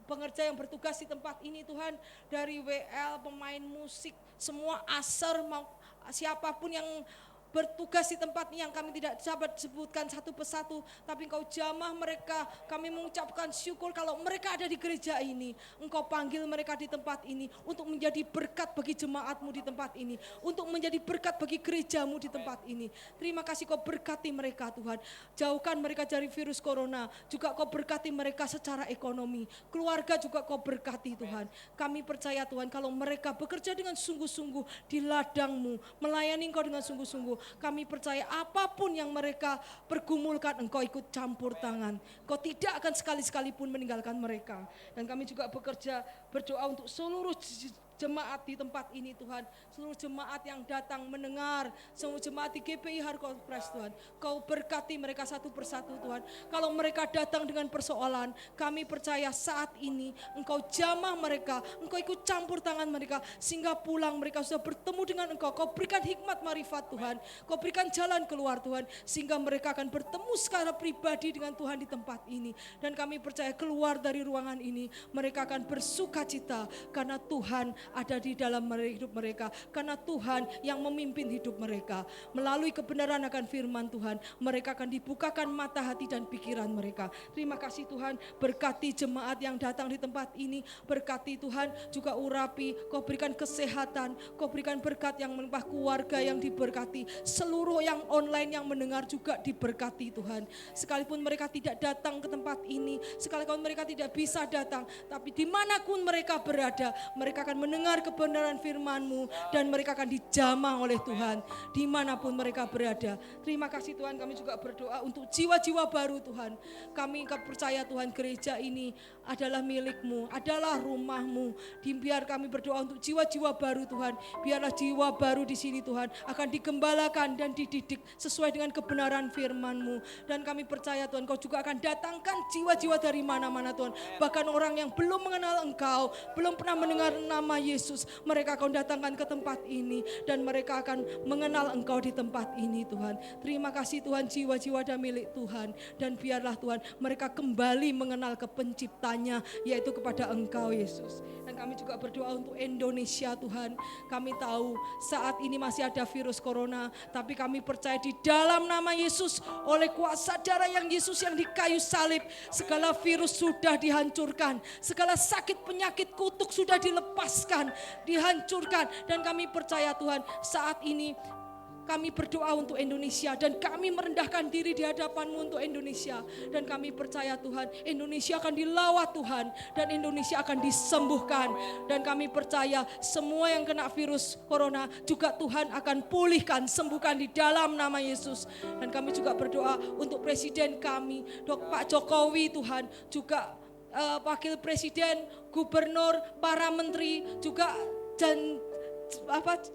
pengerja yang bertugas di tempat ini Tuhan, dari WL, pemain musik, semua aser, mau siapapun yang bertugas di tempat ini yang kami tidak dapat sebutkan satu persatu, tapi Engkau jamah mereka. Kami mengucapkan syukur kalau mereka ada di gereja ini. Engkau panggil mereka di tempat ini untuk menjadi berkat bagi jemaat-Mu di tempat ini, untuk menjadi berkat bagi gereja-Mu di tempat ini. Terima kasih Kau berkati mereka Tuhan. Jauhkan mereka dari virus corona, juga Kau berkati mereka secara ekonomi. Keluarga juga Kau berkati Tuhan. Kami percaya Tuhan, kalau mereka bekerja dengan sungguh-sungguh di ladang-Mu, melayani Engkau dengan sungguh-sungguh, kami percaya apapun yang mereka pergumulkan, Engkau ikut campur tangan. Kau tidak akan sekali-sekali pun meninggalkan mereka. Dan kami juga berdoa untuk seluruh jemaat di tempat ini Tuhan, seluruh jemaat yang datang mendengar, seluruh jemaat di GPI Harkopres Tuhan, Kau berkati mereka satu persatu Tuhan. Kalau mereka datang dengan persoalan, kami percaya saat ini Engkau jamah mereka, Engkau ikut campur tangan mereka, sehingga pulang mereka sudah bertemu dengan Engkau. Kau berikan hikmat marifat Tuhan, Kau berikan jalan keluar Tuhan, sehingga mereka akan bertemu secara pribadi dengan Tuhan di tempat ini. Dan kami percaya keluar dari ruangan ini, mereka akan bersuka cita karena Tuhan ada di dalam hidup mereka, karena Tuhan yang memimpin hidup mereka. Melalui kebenaran akan firman Tuhan, mereka akan dibukakan mata hati dan pikiran mereka. Terima kasih Tuhan, berkati jemaat yang datang di tempat ini, berkati Tuhan, juga urapi, Kau berikan kesehatan, Kau berikan berkat yang melimpah, keluarga yang diberkati, seluruh yang online yang mendengar juga diberkati Tuhan. Sekalipun mereka tidak datang ke tempat ini, sekalipun mereka tidak bisa datang, tapi dimanapun mereka berada, mereka akan mendengar kebenaran firman-Mu, dan mereka akan dijamah oleh Tuhan dimanapun mereka berada. Terima kasih Tuhan, kami juga berdoa untuk jiwa-jiwa baru Tuhan. Kami percaya Tuhan, gereja ini adalah milik-Mu, adalah rumah-Mu. Biar kami berdoa untuk jiwa-jiwa baru Tuhan, biarlah jiwa baru di sini Tuhan akan digembalakan dan dididik sesuai dengan kebenaran firman-Mu. Dan kami percaya Tuhan, Kau juga akan datangkan jiwa-jiwa dari mana-mana Tuhan, bahkan orang yang belum mengenal Engkau, belum pernah mendengar nama Yesus, mereka Kau datangkan ke tempat ini, dan mereka akan mengenal Engkau di tempat ini Tuhan. Terima kasih Tuhan, jiwa-jiwa adalah milik Tuhan, dan biarlah Tuhan mereka kembali mengenal ke penciptanya, yaitu kepada Engkau Yesus. Dan kami juga berdoa untuk Indonesia Tuhan. Kami tahu saat ini masih ada virus corona, tapi kami percaya di dalam nama Yesus, oleh kuasa darah yang Yesus yang di kayu salib, segala virus sudah dihancurkan, segala sakit penyakit kutuk sudah dilepaskan, dihancurkan. Dan kami percaya Tuhan, saat ini kami berdoa untuk Indonesia, dan kami merendahkan diri di hadapan-Mu untuk Indonesia. Dan kami percaya Tuhan, Indonesia akan dilawat Tuhan, dan Indonesia akan disembuhkan. Dan kami percaya semua yang kena virus corona juga Tuhan akan pulihkan, sembuhkan di dalam nama Yesus. Dan kami juga berdoa untuk Presiden kami, Pak Jokowi Tuhan, juga Wakil Presiden, Gubernur, para menteri, juga dan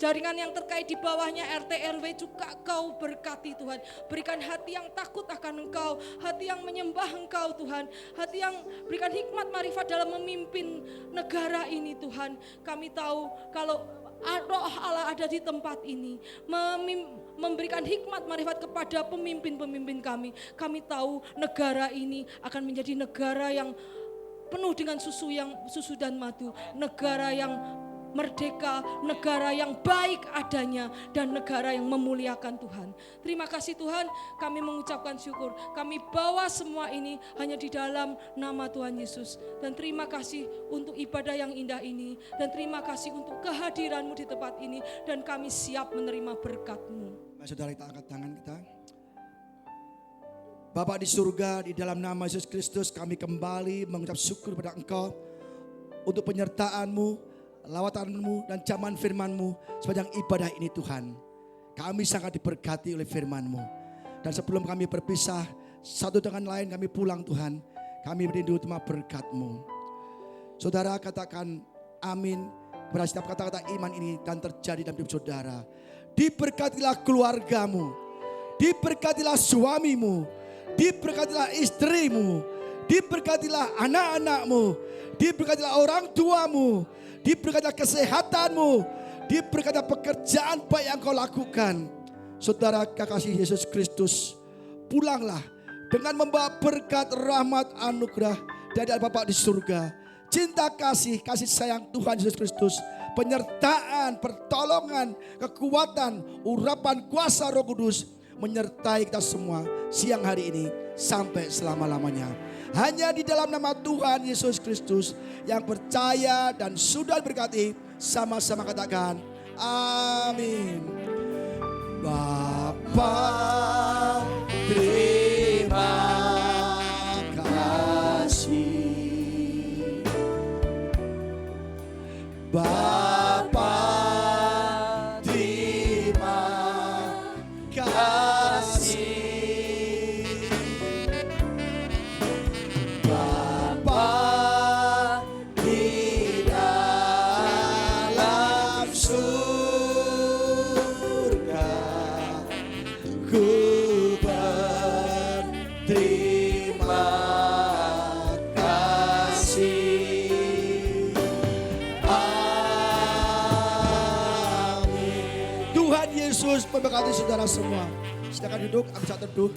jaringan yang terkait di bawahnya, RT RW juga Kau berkati Tuhan. Berikan hati yang takut akan Engkau, hati yang menyembah Engkau Tuhan, hati yang berikan hikmat marifat dalam memimpin negara ini Tuhan. Kami tahu kalau Roh Allah ada di tempat ini, memberikan hikmat marifat kepada pemimpin-pemimpin kami. Kami tahu negara ini akan menjadi negara yang penuh dengan susu dan madu, negara yang merdeka, negara yang baik adanya, dan negara yang memuliakan Tuhan. Terima kasih Tuhan, kami mengucapkan syukur. Kami bawa semua ini hanya di dalam nama Tuhan Yesus. Dan terima kasih untuk ibadah yang indah ini. Dan terima kasih untuk kehadiran-Mu di tempat ini. Dan kami siap menerima berkat-Mu. Mari saudara kita angkat tangan kita. Bapa di surga, di dalam nama Yesus Kristus kami kembali mengucap syukur pada Engkau untuk penyertaan-Mu, lawatan-Mu dan jaman firman-Mu sepanjang ibadah ini Tuhan. Kami sangat diberkati oleh firman-Mu. Dan sebelum kami berpisah satu dengan lain, kami pulang Tuhan, kami merindu terima berkat-Mu. Saudara katakan amin kepada setiap kata-kata iman ini dan terjadi dalam hidup saudara. Diberkatilah keluargamu, diberkatilah suamimu, diberkatilah istrimu, diberkatilah anak-anakmu, diberkatilah orang tuamu, diberkatilah kesehatanmu, diberkatilah pekerjaan baik yang kau lakukan. Saudara kekasih Yesus Kristus, pulanglah dengan membawa berkat, rahmat, anugerah dari Bapa di surga. Cinta kasih sayang Tuhan Yesus Kristus, penyertaan, pertolongan, kekuatan, urapan kuasa Roh Kudus menyertai kita semua siang hari ini sampai selama-lamanya. Hanya di dalam nama Tuhan Yesus Kristus yang percaya dan sudah berkati, sama-sama katakan amin. Bapa, terima kasih. Bapa, terima kasih. Bapa di dalam surga, ku berterima kasih. Amin. Tuhan Yesus memberkati saudara semua. Silakan duduk, aku bisa teduh.